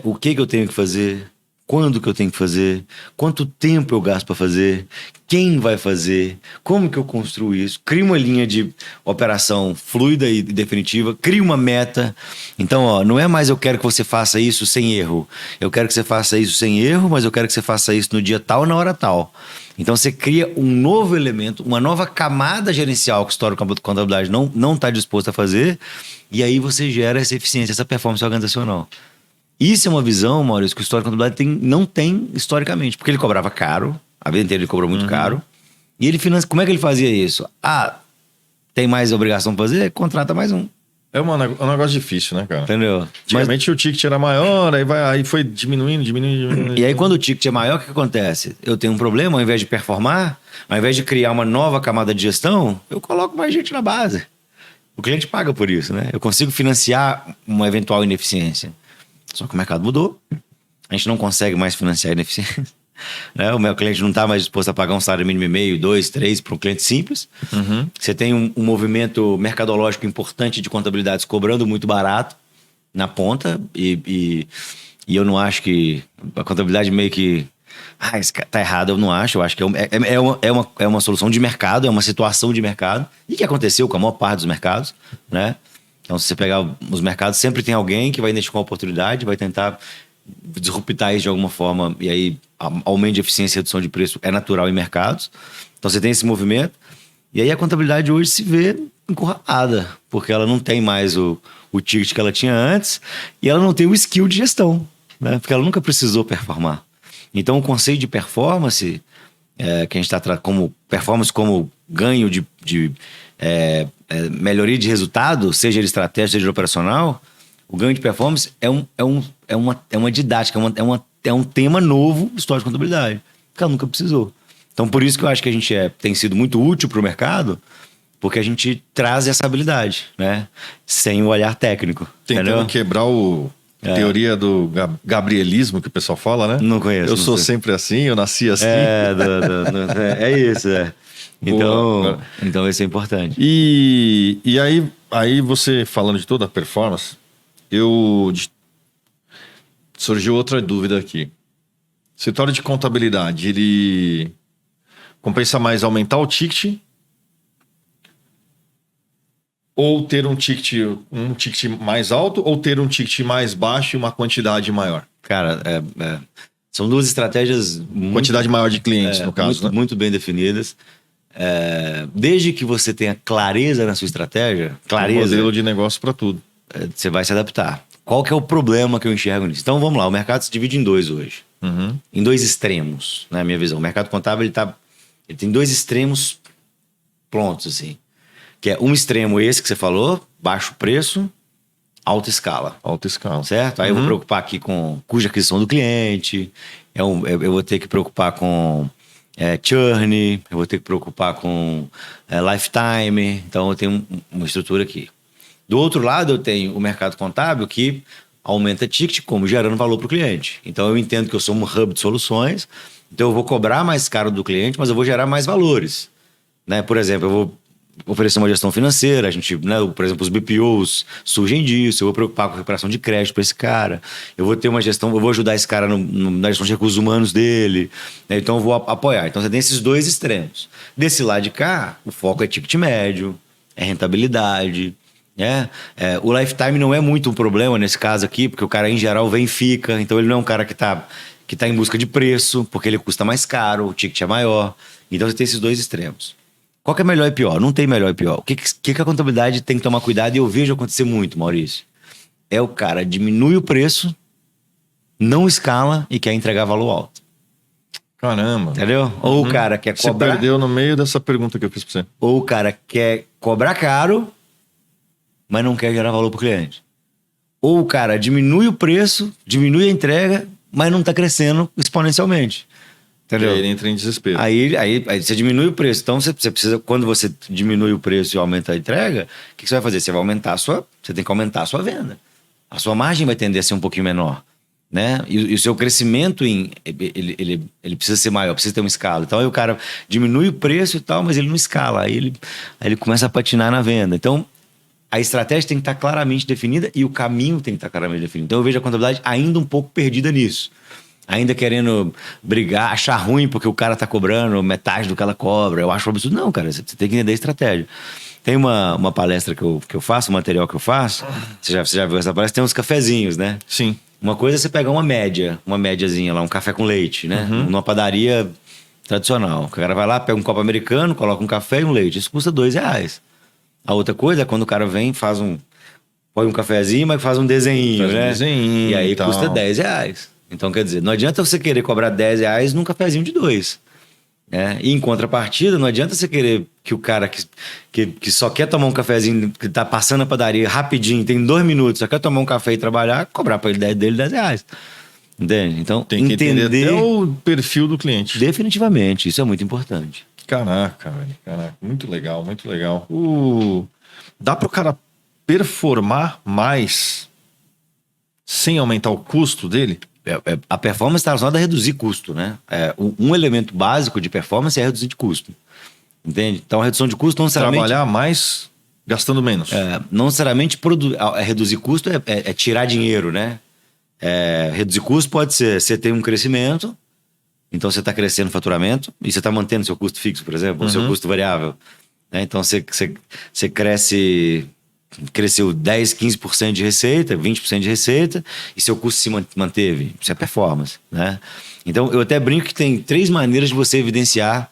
o que eu tenho que fazer, quando que eu tenho que fazer, quanto tempo eu gasto para fazer, quem vai fazer, como que eu construo isso, cria uma linha de operação fluida e definitiva, cria uma meta. Então, ó, não é mais eu quero que você faça isso sem erro, eu quero que você faça isso sem erro, mas eu quero que você faça isso no dia tal, na hora tal. Então você cria um novo elemento, uma nova camada gerencial que o histórico de contabilidade não está disposto a fazer, e aí você gera essa eficiência, essa performance organizacional. Isso é uma visão, Maurício, que o histórico de contabilidade não tem historicamente, porque ele cobrava caro, a vida inteira ele cobrou muito caro, e ele financia. Como é que ele fazia isso? Tem mais obrigação para fazer? Contrata mais um. É um negócio difícil, né, cara? Entendeu? Antigamente o ticket era maior, aí foi diminuindo. E aí, quando o ticket é maior, o que acontece? Eu tenho um problema, ao invés de performar, ao invés de criar uma nova camada de gestão, eu coloco mais gente na base. O cliente paga por isso, né? Eu consigo financiar uma eventual ineficiência. Só que o mercado mudou. A gente não consegue mais financiar a ineficiência. Né? O meu cliente não está mais disposto a pagar um salário mínimo e meio, 2, 3 para um cliente simples. Uhum. Você tem um movimento mercadológico importante de contabilidades cobrando muito barato na ponta e eu não acho que a contabilidade meio que... isso tá errado, eu não acho. Eu acho que é uma solução de mercado, é uma situação de mercado e que aconteceu com a maior parte dos mercados, né? Então, se você pegar os mercados, sempre tem alguém que vai identificar uma oportunidade, vai tentar disruptar isso de alguma forma, e aí aumento de eficiência e redução de preço é natural em mercados. Então você tem esse movimento, e aí a contabilidade hoje se vê encurralada, porque ela não tem mais o ticket que ela tinha antes, e ela não tem o skill de gestão, né? Porque ela nunca precisou performar. Então o conceito de performance, que a gente está como performance como ganho de melhoria de resultado, seja ele estratégico, seja ele operacional, o ganho de performance é uma didática, é um tema novo do história de contabilidade, que ela nunca precisou. Então, por isso que eu acho que a gente tem sido muito útil para o mercado, porque a gente traz essa habilidade, né? Sem o olhar técnico. Tentando quebrar teoria do gabrielismo, que o pessoal fala, né? Não conheço. Eu sou sempre assim, eu nasci assim. É isso, Então isso é importante. E aí você falando de toda a performance, surgiu outra dúvida aqui. Escritório de contabilidade, ele compensa mais aumentar o ticket ou ter um ticket mais alto ou ter um ticket mais baixo e uma quantidade maior? Cara, são duas estratégias... Quantidade maior de clientes, no caso, né? Muito bem definidas. Desde que você tenha clareza na sua estratégia, Um modelo de negócio para tudo. Você vai se adaptar. Qual que é o problema que eu enxergo nisso? Então vamos lá, o mercado se divide em dois hoje. Uhum. Em dois extremos, na minha visão. O mercado contábil ele tem dois extremos prontos, assim. Que é um extremo esse que você falou, baixo preço, alta escala. Alta escala. Certo? Aí eu vou preocupar aqui com cuja aquisição do cliente, eu vou ter que preocupar com churn, eu vou ter que preocupar com lifetime. Então eu tenho uma estrutura aqui. Do outro lado, eu tenho o mercado contábil que aumenta ticket como gerando valor para o cliente. Então, eu entendo que eu sou um hub de soluções, então eu vou cobrar mais caro do cliente, mas eu vou gerar mais valores. Né? Por exemplo, eu vou oferecer uma gestão financeira, por exemplo, os BPOs surgem disso, eu vou preocupar com a recuperação de crédito para esse cara, eu vou ter uma gestão, eu vou ajudar esse cara na gestão de recursos humanos dele, né? Então eu vou apoiar. Então, você tem esses dois extremos. Desse lado de cá, o foco é ticket médio, é rentabilidade... o lifetime não é muito um problema nesse caso aqui, porque o cara em geral vem e fica, então ele não é um cara que tá em busca de preço, porque ele custa mais caro, o ticket é maior. Então você tem esses dois extremos. Qual que é melhor e pior? Não tem melhor e pior. O que a contabilidade tem que tomar cuidado, e eu vejo acontecer muito, Maurício, é o cara diminui o preço, não escala e quer entregar valor alto. Caramba. Entendeu? Ou o cara quer cobrar... Você perdeu no meio dessa pergunta que eu fiz pra você. Ou o cara quer cobrar caro, mas não quer gerar valor para o cliente. Ou o cara diminui o preço, diminui a entrega, mas não está crescendo exponencialmente. Entendeu? E aí ele entra em desespero. Aí você diminui o preço. Então você precisa, quando você diminui o preço e aumenta a entrega, o que você vai fazer? Você tem que aumentar a sua venda. A sua margem vai tender a ser um pouquinho menor. Né? E o seu crescimento ele precisa ser maior, precisa ter uma escala. Então aí o cara diminui o preço e tal, mas ele não escala. Aí ele começa a patinar na venda. Então, a estratégia tem que estar claramente definida e o caminho tem que estar claramente definido. Então eu vejo a contabilidade ainda um pouco perdida nisso. Ainda querendo brigar, achar ruim porque o cara está cobrando metade do que ela cobra. Eu acho um absurdo. Não, cara, você tem que entender a estratégia. Tem uma palestra que eu faço, um material que eu faço. Você já viu essa palestra? Tem uns cafezinhos, né? Sim. Uma coisa é você pegar uma médiazinha lá, um café com leite, né? Uhum. Numa padaria tradicional. O cara vai lá, pega um copo americano, coloca um café e um leite. Isso custa R$2. A outra coisa é quando o cara vem, põe um cafezinho, mas faz um desenho, né? Desenho, e aí então custa R$10. Então, quer dizer, não adianta você querer cobrar R$10 num cafezinho de 2. E em contrapartida, não adianta você querer que o cara que só quer tomar um cafezinho, que tá passando na padaria rapidinho, tem 2 minutos, só quer tomar um café e trabalhar, cobrar para ele dele R$10. Entende? Então, Tem que entender até o perfil do cliente. Definitivamente, isso é muito importante. Caraca, velho. Caraca, muito legal, muito legal. Dá para o cara performar mais sem aumentar o custo dele? A performance está relacionada a reduzir custo, né? Um elemento básico de performance é reduzir de custo. Entende? Então, a redução de custo não necessariamente... Trabalhar mais gastando menos. Não necessariamente reduzir custo é tirar dinheiro, né? Reduzir custo pode ser, você tem um crescimento, então você está crescendo o faturamento e você está mantendo seu custo fixo, por exemplo, ou seu custo variável. Né? Então, você cresceu 10, 15% de receita, 20% de receita, e seu custo se manteve. Isso é performance, né? Então, eu até brinco que tem 3 maneiras de você evidenciar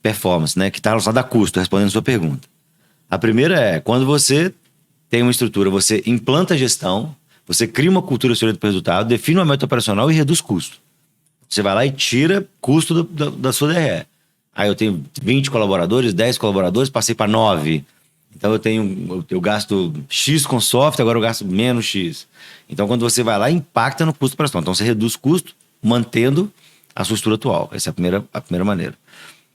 performance, né? Que está relacionada a custo, respondendo a sua pergunta. A primeira é, quando você tem uma estrutura, você implanta a gestão, você cria uma cultura de resultado, define uma meta operacional e reduz custo. Você vai lá e tira custo da sua DRE. Aí eu tenho 20 colaboradores, 10 colaboradores, passei para 9. Então eu gasto X com software, agora eu gasto menos X. Então quando você vai lá, impacta no custo operacional. Então você reduz custo, mantendo a sua estrutura atual. Essa é a primeira maneira.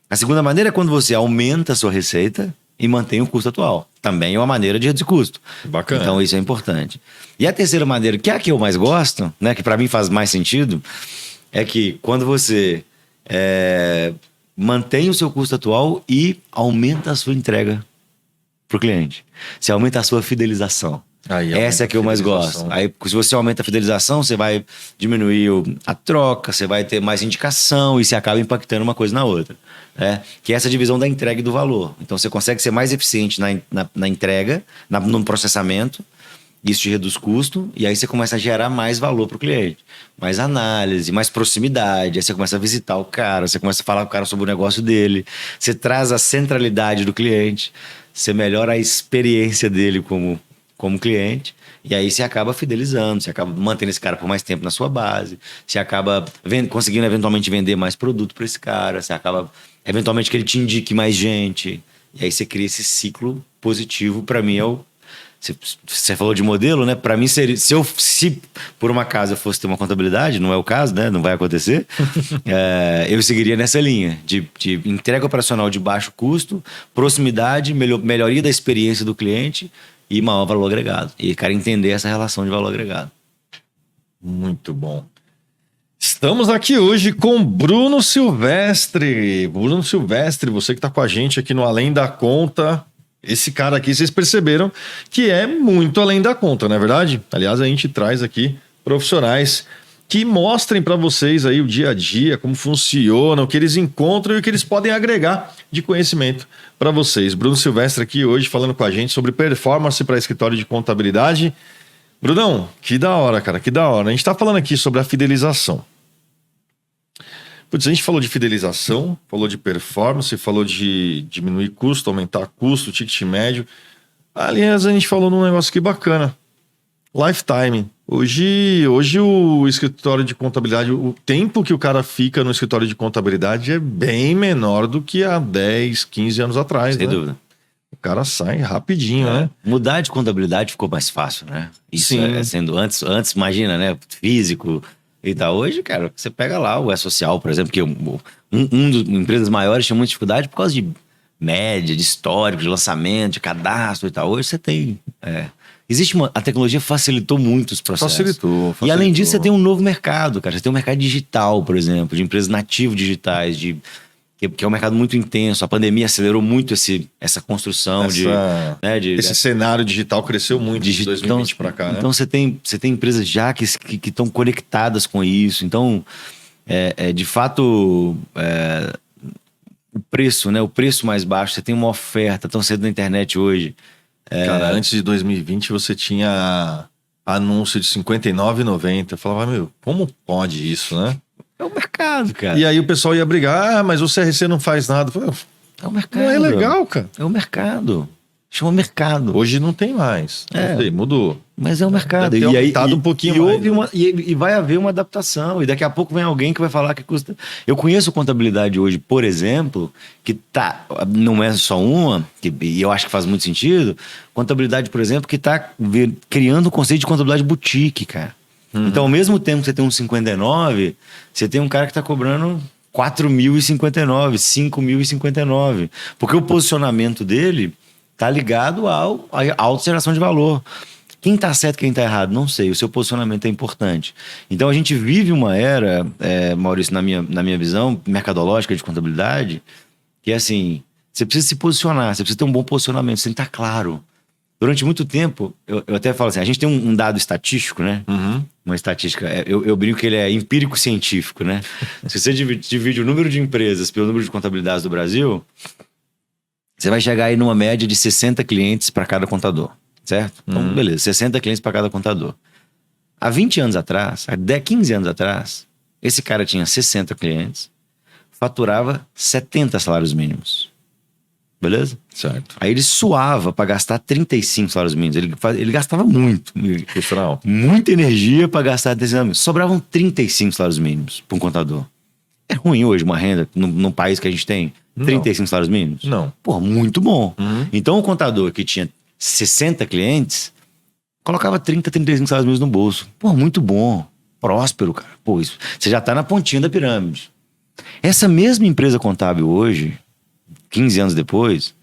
A segunda maneira é quando você aumenta a sua receita e mantém o custo atual. Também é uma maneira de reduzir custo. Bacana. Então isso é importante. E a terceira maneira, que é a que eu mais gosto, né, que para mim faz mais sentido, é que quando você mantém o seu custo atual e aumenta a sua entrega para o cliente. Você aumenta a sua fidelização. Essa é a que eu mais gosto. Aí, se você aumenta a fidelização, você vai diminuir a troca, você vai ter mais indicação e você acaba impactando uma coisa na outra. Que é essa divisão da entrega e do valor. Então, você consegue ser mais eficiente na entrega, no processamento. Isso te reduz custo e aí você começa a gerar mais valor para o cliente. Mais análise, mais proximidade. Aí você começa a visitar o cara, você começa a falar com o cara sobre o negócio dele. Você traz a centralidade do cliente. Você melhora a experiência dele como cliente. E aí você acaba fidelizando, você acaba mantendo esse cara por mais tempo na sua base. Você acaba conseguindo eventualmente vender mais produto para esse cara. Você acaba, eventualmente, que ele te indique mais gente. E aí você cria esse ciclo positivo. Para mim você falou de modelo, né? Para mim seria, se por uma acaso eu fosse ter uma contabilidade, não é o caso, né? Não vai acontecer. Eu seguiria nessa linha de entrega operacional de baixo custo, proximidade, melhoria da experiência do cliente e maior valor agregado. E, cara, entender essa relação de valor agregado. Muito bom. Estamos aqui hoje com Bruno Silvestre. Bruno Silvestre, você que está com a gente aqui no Além da Conta. Esse cara aqui, vocês perceberam que é muito além da conta, não é verdade? Aliás, a gente traz aqui profissionais que mostrem para vocês aí o dia a dia, como funciona, o que eles encontram e o que eles podem agregar de conhecimento para vocês. Bruno Silvestre aqui hoje falando com a gente sobre performance para escritório de contabilidade. Brunão, que da hora, cara, que da hora. A gente está falando aqui sobre a fidelização. Putz, a gente falou de fidelização, falou de performance, falou de diminuir custo, aumentar custo, ticket médio. Aliás, a gente falou num negócio que bacana. Lifetime. Hoje o escritório de contabilidade, o tempo que o cara fica no escritório de contabilidade é bem menor do que há 10, 15 anos atrás, Sem né? dúvida. O cara sai rapidinho, né? Mudar de contabilidade ficou mais fácil, né? Isso Sim. sendo antes, imagina, né? Físico e tal. Hoje, cara, você pega lá o E-Social, por exemplo, que dos empresas maiores tinha muita dificuldade por causa de média, de histórico, de lançamento, de cadastro e tal. Hoje você tem... a tecnologia facilitou muito os processos. Facilitou. E além disso, você tem um novo mercado, cara. Você tem um mercado digital, por exemplo, de empresas nativas digitais, que é um mercado muito intenso. A pandemia acelerou muito essa construção esse cenário digital cresceu muito de 2020 para cá, né? Então você tem empresas já que estão conectadas com isso. Então, de fato, o preço, né? O preço mais baixo. Você tem uma oferta tão cedo na internet hoje. Cara, antes de 2020 você tinha anúncio de R$ 59,90. Eu falava, meu, como pode isso, né? É o mercado, cara. E aí o pessoal ia brigar, mas o CRC não faz nada. Eu falei, é o mercado. não é legal, cara. É o mercado. Chama mercado. Hoje não tem mais. Não sei, mudou. Mas é o mercado. Deve ter E aí aumentado um pouquinho mais. e vai haver uma adaptação. E daqui a pouco vem alguém que vai falar que custa. Eu conheço contabilidade hoje, por exemplo, que não é só uma, e eu acho que faz muito sentido. Contabilidade, por exemplo, que está criando um conceito de contabilidade boutique, cara. Então, ao mesmo tempo que você tem um 59, você tem um cara que está cobrando 4.059, 5.059. Porque o posicionamento dele tá ligado à autogeração de valor. Quem tá certo e quem tá errado? Não sei. O seu posicionamento é importante. Então, a gente vive uma era, Maurício, na minha visão mercadológica de contabilidade, que é assim, você precisa se posicionar, você precisa ter um bom posicionamento, você tem que estar claro. Durante muito tempo, eu até falo assim, a gente tem um dado estatístico, né? Uma estatística, eu brinco que ele é empírico-científico, né? Se você divide o número de empresas pelo número de contabilidades do Brasil, você vai chegar aí numa média de 60 clientes para cada contador, certo? Então, beleza, 60 clientes para cada contador. Há 20 anos atrás, há 15 anos atrás, esse cara tinha 60 clientes, faturava 70 salários mínimos. Beleza? Certo. Aí ele suava para gastar 35 salários mínimos. Ele gastava muito. Cultural. Muita energia para gastar 35 salários mínimos. Sobravam 35 salários mínimos para um contador. É ruim hoje uma renda num país que a gente tem 35 salários mínimos? Não. Pô, muito bom. Então o contador que tinha 60 clientes colocava 35 salários mínimos no bolso. Pô, muito bom. Próspero, cara. Pô, isso, você já tá na pontinha da pirâmide. Essa mesma empresa contábil hoje, 15 anos depois,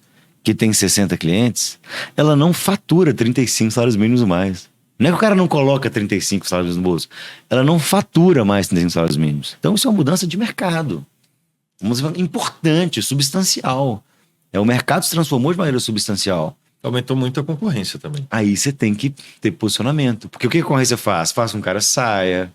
que tem 60 clientes, ela não fatura 35 salários mínimos mais. Não é que o cara não coloca 35 salários no bolso. Ela não fatura mais 35 salários mínimos. Então isso é uma mudança de mercado. Uma mudança importante, substancial. O mercado se transformou de maneira substancial. Aumentou muito a concorrência também. Aí você tem que ter posicionamento. Porque o que a concorrência faz? Faça um cara saia,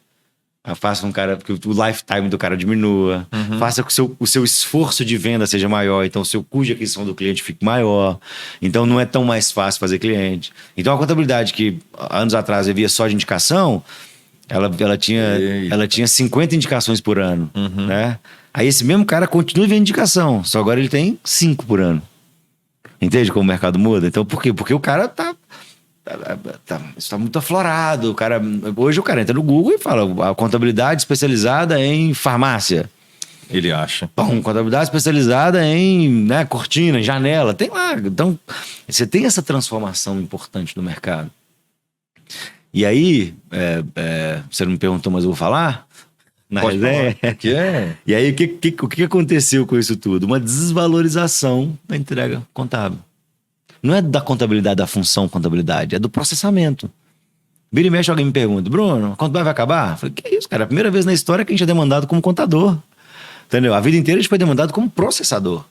faça um cara que o lifetime do cara diminua, faça que o seu esforço de venda seja maior, então o seu custo de aquisição do cliente fique maior. Então não é tão mais fácil fazer cliente. Então a contabilidade que anos atrás eu via só de indicação, ela tinha 50 indicações por ano, né? Aí esse mesmo cara continua vendo indicação, só agora ele tem 5 por ano. Entende como o mercado muda? Então por quê? Porque o cara isso tá muito aflorado. Hoje o cara entra no Google e fala a contabilidade especializada em farmácia. Ele acha. Bom, contabilidade especializada em cortina, em janela. Tem lá. Então, você tem essa transformação importante no mercado. E aí, você não me perguntou, mas eu vou falar? Pode falar. Que é? E aí, o que aconteceu com isso tudo? Uma desvalorização da entrega contábil. Não é da contabilidade, da função contabilidade, é do processamento. Vira e mexe, alguém me pergunta, Bruno, a contabilidade vai acabar? Eu falei, que isso, cara? É a primeira vez na história que a gente é demandado como contador. Entendeu? A vida inteira a gente foi demandado como processador.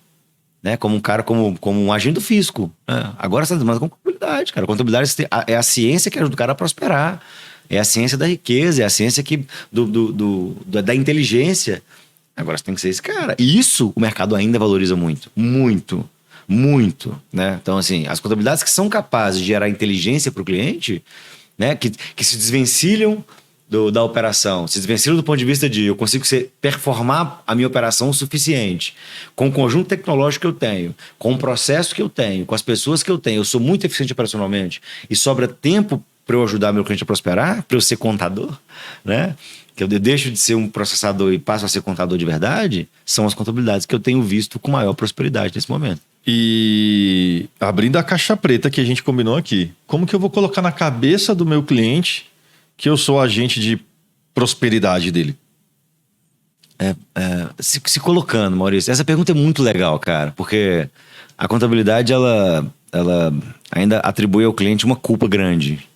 Né? Como um cara, como um agente do fisco. Né? Agora você está demandado como contabilidade, cara. A contabilidade é a ciência que ajuda o cara a prosperar. É a ciência da riqueza, é a ciência da inteligência. Agora você tem que ser esse cara. E isso o mercado ainda valoriza muito. Muito. Muito, né? Então, assim, as contabilidades que são capazes de gerar inteligência para o cliente, né? Que se desvencilham da operação, se desvencilham do ponto de vista de eu consigo performar a minha operação o suficiente, com o conjunto tecnológico que eu tenho, com o processo que eu tenho, com as pessoas que eu tenho, eu sou muito eficiente operacionalmente e sobra tempo para eu ajudar meu cliente a prosperar, para eu ser contador, né? Que eu deixo de ser um processador e passo a ser contador de verdade, são as contabilidades que eu tenho visto com maior prosperidade nesse momento. E abrindo a caixa preta que a gente combinou aqui, como que eu vou colocar na cabeça do meu cliente que eu sou agente de prosperidade dele? Se colocando, Maurício, essa pergunta é muito legal, cara, porque a contabilidade, ela ainda atribui ao cliente uma culpa grande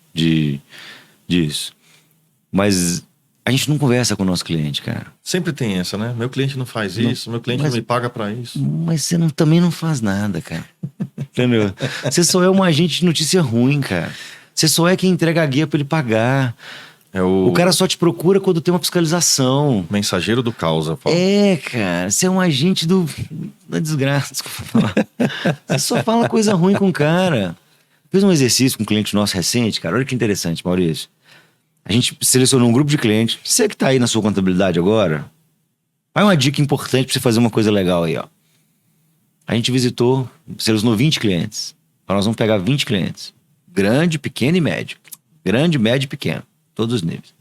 disso. Mas a gente não conversa com o nosso cliente, cara. Sempre tem essa, né? Meu cliente não faz isso, meu cliente não me paga pra isso. Mas você também não faz nada, cara. Entendeu? Você só é um agente de notícia ruim, cara. Você só é quem entrega a guia pra ele pagar. O cara só te procura quando tem uma fiscalização. Mensageiro do caos, eu falo. Cara. Você é um agente da desgraça, desculpa falar. Você só fala coisa ruim com o cara. Fiz um exercício com um cliente nosso recente, cara. Olha que interessante, Maurício. A gente selecionou um grupo de clientes. Você que tá aí na sua contabilidade agora, vai uma dica importante pra você fazer uma coisa legal aí, ó. A gente selecionou 20 clientes. Nós vamos pegar 20 clientes. Grande, pequeno e médio. Grande, médio e pequeno. Todos os níveis.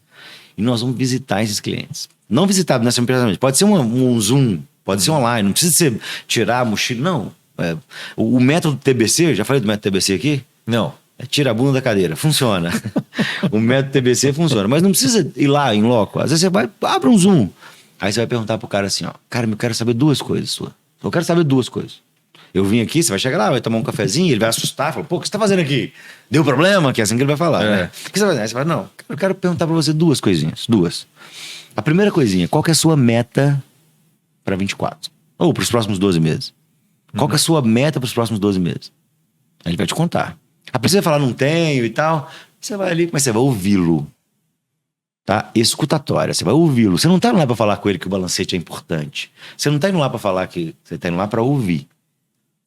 E nós vamos visitar esses clientes. Não visitar nessa empresa. Pode ser um Zoom, pode ser online. Não precisa ser tirar a mochila, não. O método TBC, já falei do método TBC aqui? Não. Tira a bunda da cadeira. Funciona. O método TBC funciona. Mas não precisa ir lá em loco. Às vezes você vai, abre um Zoom. Aí você vai perguntar pro cara assim, ó. Cara, eu quero saber 2 coisas sua. Eu quero saber 2 coisas. Eu vim aqui, você vai chegar lá, vai tomar um cafezinho, ele vai assustar, fala, pô, o que você tá fazendo aqui? Deu problema? Que é assim que ele vai falar, né? O que você vai fazer? Aí você fala, não, eu quero perguntar pra você 2 coisinhas. 2. A primeira coisinha, qual que é a sua meta pra 24? Ou pros próximos 12 meses? Qual que é a sua meta pros próximos 12 meses? Aí ele vai te contar. A precisa falar, não tenho e tal. Você vai ali, mas você vai ouvi-lo. Tá? Escutatória, você vai ouvi-lo. Você não tá indo lá pra falar com ele que o balancete é importante. Você não tá indo lá pra falar que... Você tá indo lá pra ouvir.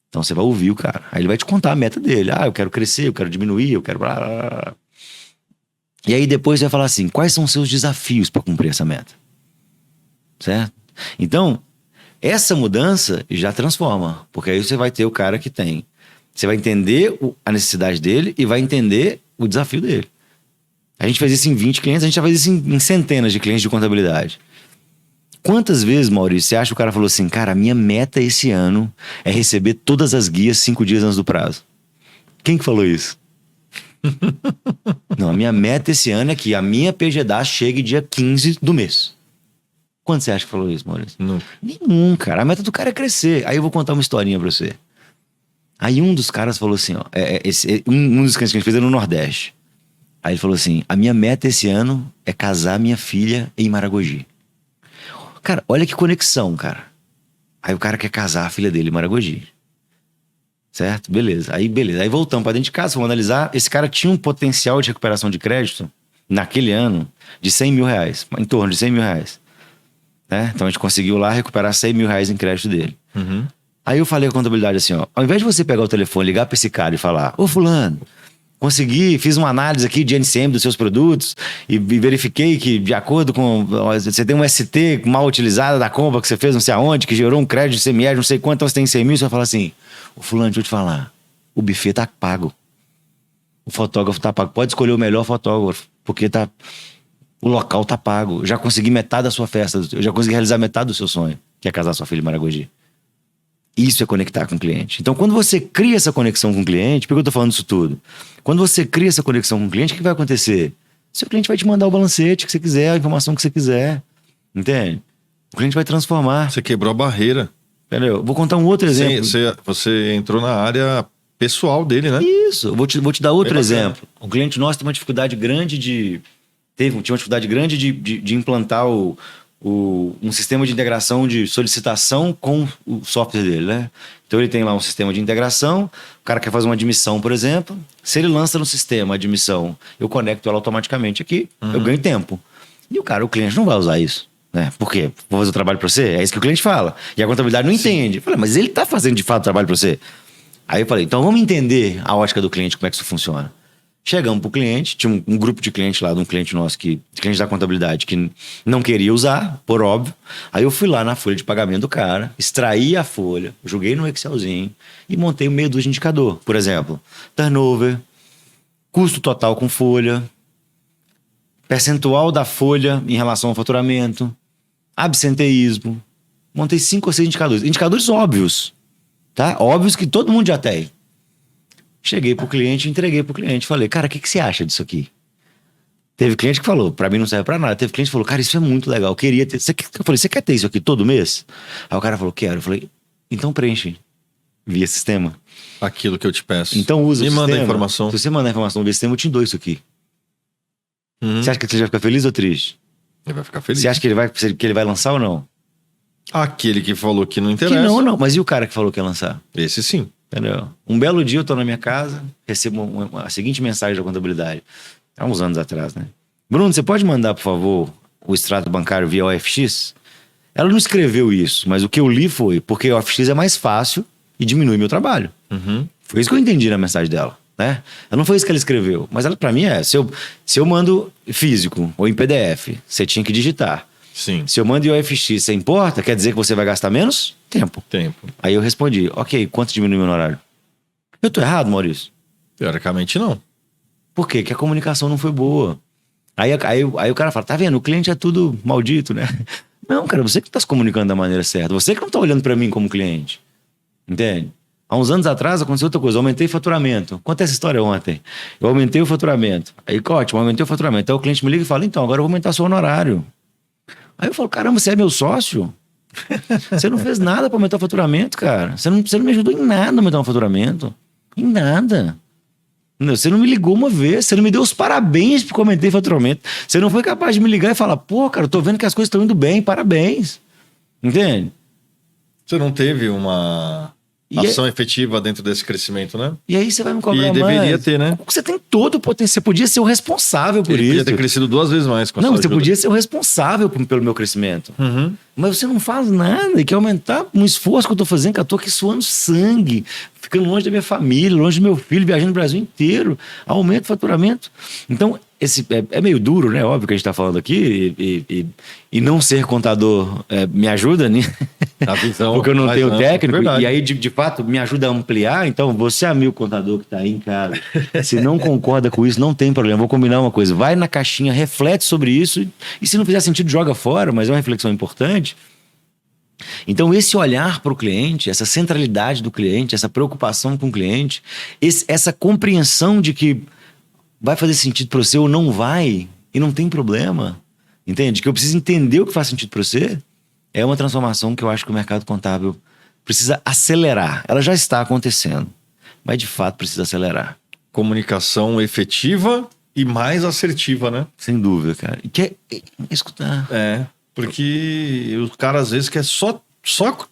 Então você vai ouvir o cara. Aí ele vai te contar a meta dele. Ah, eu quero crescer, eu quero diminuir, eu quero... Blá, blá, blá. E aí depois você vai falar assim, quais são os seus desafios pra cumprir essa meta? Certo? Então, essa mudança já transforma. Porque aí você vai ter o cara que tem... Você vai entender a necessidade dele e vai entender o desafio dele. A gente faz isso em 20 clientes, a gente já faz isso em centenas de clientes de contabilidade. Quantas vezes, Maurício, você acha que o cara falou assim, cara, a minha meta esse ano é receber todas as guias 5 dias antes do prazo? Quem que falou isso? Não, a minha meta esse ano é que a minha PGDA chegue dia 15 do mês. Quando você acha que falou isso, Maurício? Nunca. Nenhum, cara. A meta do cara é crescer. Aí eu vou contar uma historinha pra você. Aí um dos caras falou assim, ó, um dos clientes que a gente fez é no Nordeste. Aí ele falou assim, a minha meta esse ano é casar minha filha em Maragogi. Cara, olha que conexão, cara. Aí o cara quer casar a filha dele em Maragogi. Certo? Beleza. Aí voltamos pra dentro de casa, vamos analisar. Esse cara tinha um potencial de recuperação de crédito naquele ano de 100 mil reais. Em torno de 100 mil reais. Né? Então a gente conseguiu lá recuperar 100 mil reais em crédito dele. Uhum. Aí eu falei com a contabilidade assim, ó. Ao invés de você pegar o telefone, ligar pra esse cara e falar, ô fulano, consegui, fiz uma análise aqui de NCM dos seus produtos e verifiquei que de acordo com... Você tem um ST mal utilizado da compra que você fez não sei aonde, que gerou um crédito de CMR, não sei quanto, então você tem 100 mil, você vai falar assim, ô fulano, deixa eu te falar, o buffet tá pago. O fotógrafo tá pago. Pode escolher o melhor fotógrafo, porque o local tá pago. Eu já consegui metade da sua festa, eu já consegui realizar metade do seu sonho, que é casar sua filha em Maragogi. Isso é conectar com o cliente. Então, quando você cria essa conexão com o cliente, por que eu tô falando isso tudo? Quando você cria essa conexão com o cliente, o que vai acontecer? Seu cliente vai te mandar o balancete que você quiser, a informação que você quiser. Entende? O cliente vai transformar. Você quebrou a barreira. Entendeu? Vou contar um outro exemplo. Você entrou na área pessoal dele, né? Isso. Eu vou te dar outro exemplo. Um cliente nosso tem uma dificuldade grande tinha uma dificuldade grande de implantar um sistema de integração de solicitação com o software dele, né? Então ele tem lá um sistema de integração, o cara quer fazer uma admissão, por exemplo, se ele lança no sistema a admissão, eu conecto ela automaticamente aqui, eu ganho tempo. E o cliente não vai usar isso, né? Por quê? Vou fazer o trabalho para você? É isso que o cliente fala. E a contabilidade não entende. Eu falei, mas ele tá fazendo de fato o trabalho para você? Aí eu falei, então vamos entender a ótica do cliente, como é que isso funciona. Chegamos pro cliente, tinha um grupo de clientes lá, de um cliente nosso, cliente da contabilidade, que não queria usar, por óbvio. Aí eu fui lá na folha de pagamento do cara, extraí a folha, joguei no Excelzinho e montei meia dúzia de indicador. Por exemplo, turnover, custo total com folha, percentual da folha em relação ao faturamento, absenteísmo. Montei 5 ou 6 indicadores. Indicadores óbvios, tá? Óbvios que todo mundo já tem. Cheguei pro cliente, entreguei pro cliente. Falei, cara, o que você acha disso aqui? Teve cliente que falou, pra mim não serve pra nada. Teve cliente que falou, cara, isso é muito legal, eu queria ter. Eu falei, você quer ter isso aqui todo mês? Aí o cara falou, quero. Eu falei, então preenche via sistema. Aquilo que eu te peço. Então usa o sistema. Me manda a informação. Se você mandar a informação via sistema, eu te dou isso aqui. Você acha que ele vai ficar feliz ou triste? Ele vai ficar feliz. Você acha que ele vai lançar ou não? Aquele que falou que não interessa. Que não. Mas e o cara que falou que ia lançar? Esse sim. Entendeu? Um belo dia eu tô na minha casa, recebo a seguinte mensagem da contabilidade. Há uns anos atrás, né? Bruno, você pode mandar, por favor, o extrato bancário via OFX? Ela não escreveu isso, mas o que eu li foi porque o OFX é mais fácil e diminui meu trabalho. Foi isso que eu entendi na mensagem dela, né? Não foi isso que ela escreveu, mas ela, pra mim se eu mando físico ou em PDF, você tinha que digitar. Sim. Se eu mando em OFX, você importa? Quer dizer que você vai gastar menos? Tempo. Tempo. Aí eu respondi, ok, quanto diminui meu horário? Eu tô errado, Maurício? Teoricamente, não. Por quê? Que a comunicação não foi boa. Aí o cara fala, tá vendo? O cliente é tudo maldito, né? Não, cara, você que tá se comunicando da maneira certa. Você que não tá olhando pra mim como cliente. Entende? Há uns anos atrás aconteceu outra coisa. Eu aumentei o faturamento. Contei essa história ontem. Eu aumentei o faturamento. Aí, ótimo, aumentei o faturamento. Aí o cliente me liga e fala, então, agora eu vou aumentar seu honorário. Aí eu falo, caramba, você é meu sócio? Você não fez nada pra aumentar o faturamento, cara. Você não me ajudou em nada a aumentar o faturamento. Em nada. Você não me ligou uma vez, você não me deu os parabéns porque eu aumentei o faturamento. Você não foi capaz de me ligar e falar, pô, cara, eu tô vendo que as coisas estão indo bem, parabéns. Entende? Você não teve uma ação efetiva dentro desse crescimento, né? E aí você vai me cobrar mais. E deveria ter, né? Você tem todo o potencial. Você podia ser o responsável por isso. Podia ter crescido 2 vezes mais com a Não, sua você ajuda. podia ser o responsável pelo meu crescimento. Uhum. Mas você não faz nada e quer aumentar um esforço que eu tô fazendo, que eu tô aqui suando sangue, ficando longe da minha família, longe do meu filho, viajando no Brasil inteiro. Aumenta o faturamento. Então, é meio duro, né? Óbvio que a gente tá falando aqui e não ser contador me ajuda, né? A visão. Porque eu não tenho técnico. Verdade. E aí, de fato, me ajuda a ampliar. Então, você, amigo contador que tá aí em casa, se não concorda com isso, não tem problema. Vou combinar uma coisa. Vai na caixinha, reflete sobre isso. E se não fizer sentido, joga fora. Mas é uma reflexão importante. Então, esse olhar para o cliente, essa centralidade do cliente, essa preocupação com o cliente, essa compreensão de que vai fazer sentido para você ou não vai, e não tem problema, entende? Que eu preciso entender o que faz sentido para você, é uma transformação que eu acho que o mercado contábil precisa acelerar. Ela já está acontecendo, mas de fato precisa acelerar. Comunicação efetiva e mais assertiva, né? Sem dúvida, cara. E quer escutar. Porque o cara às vezes quer só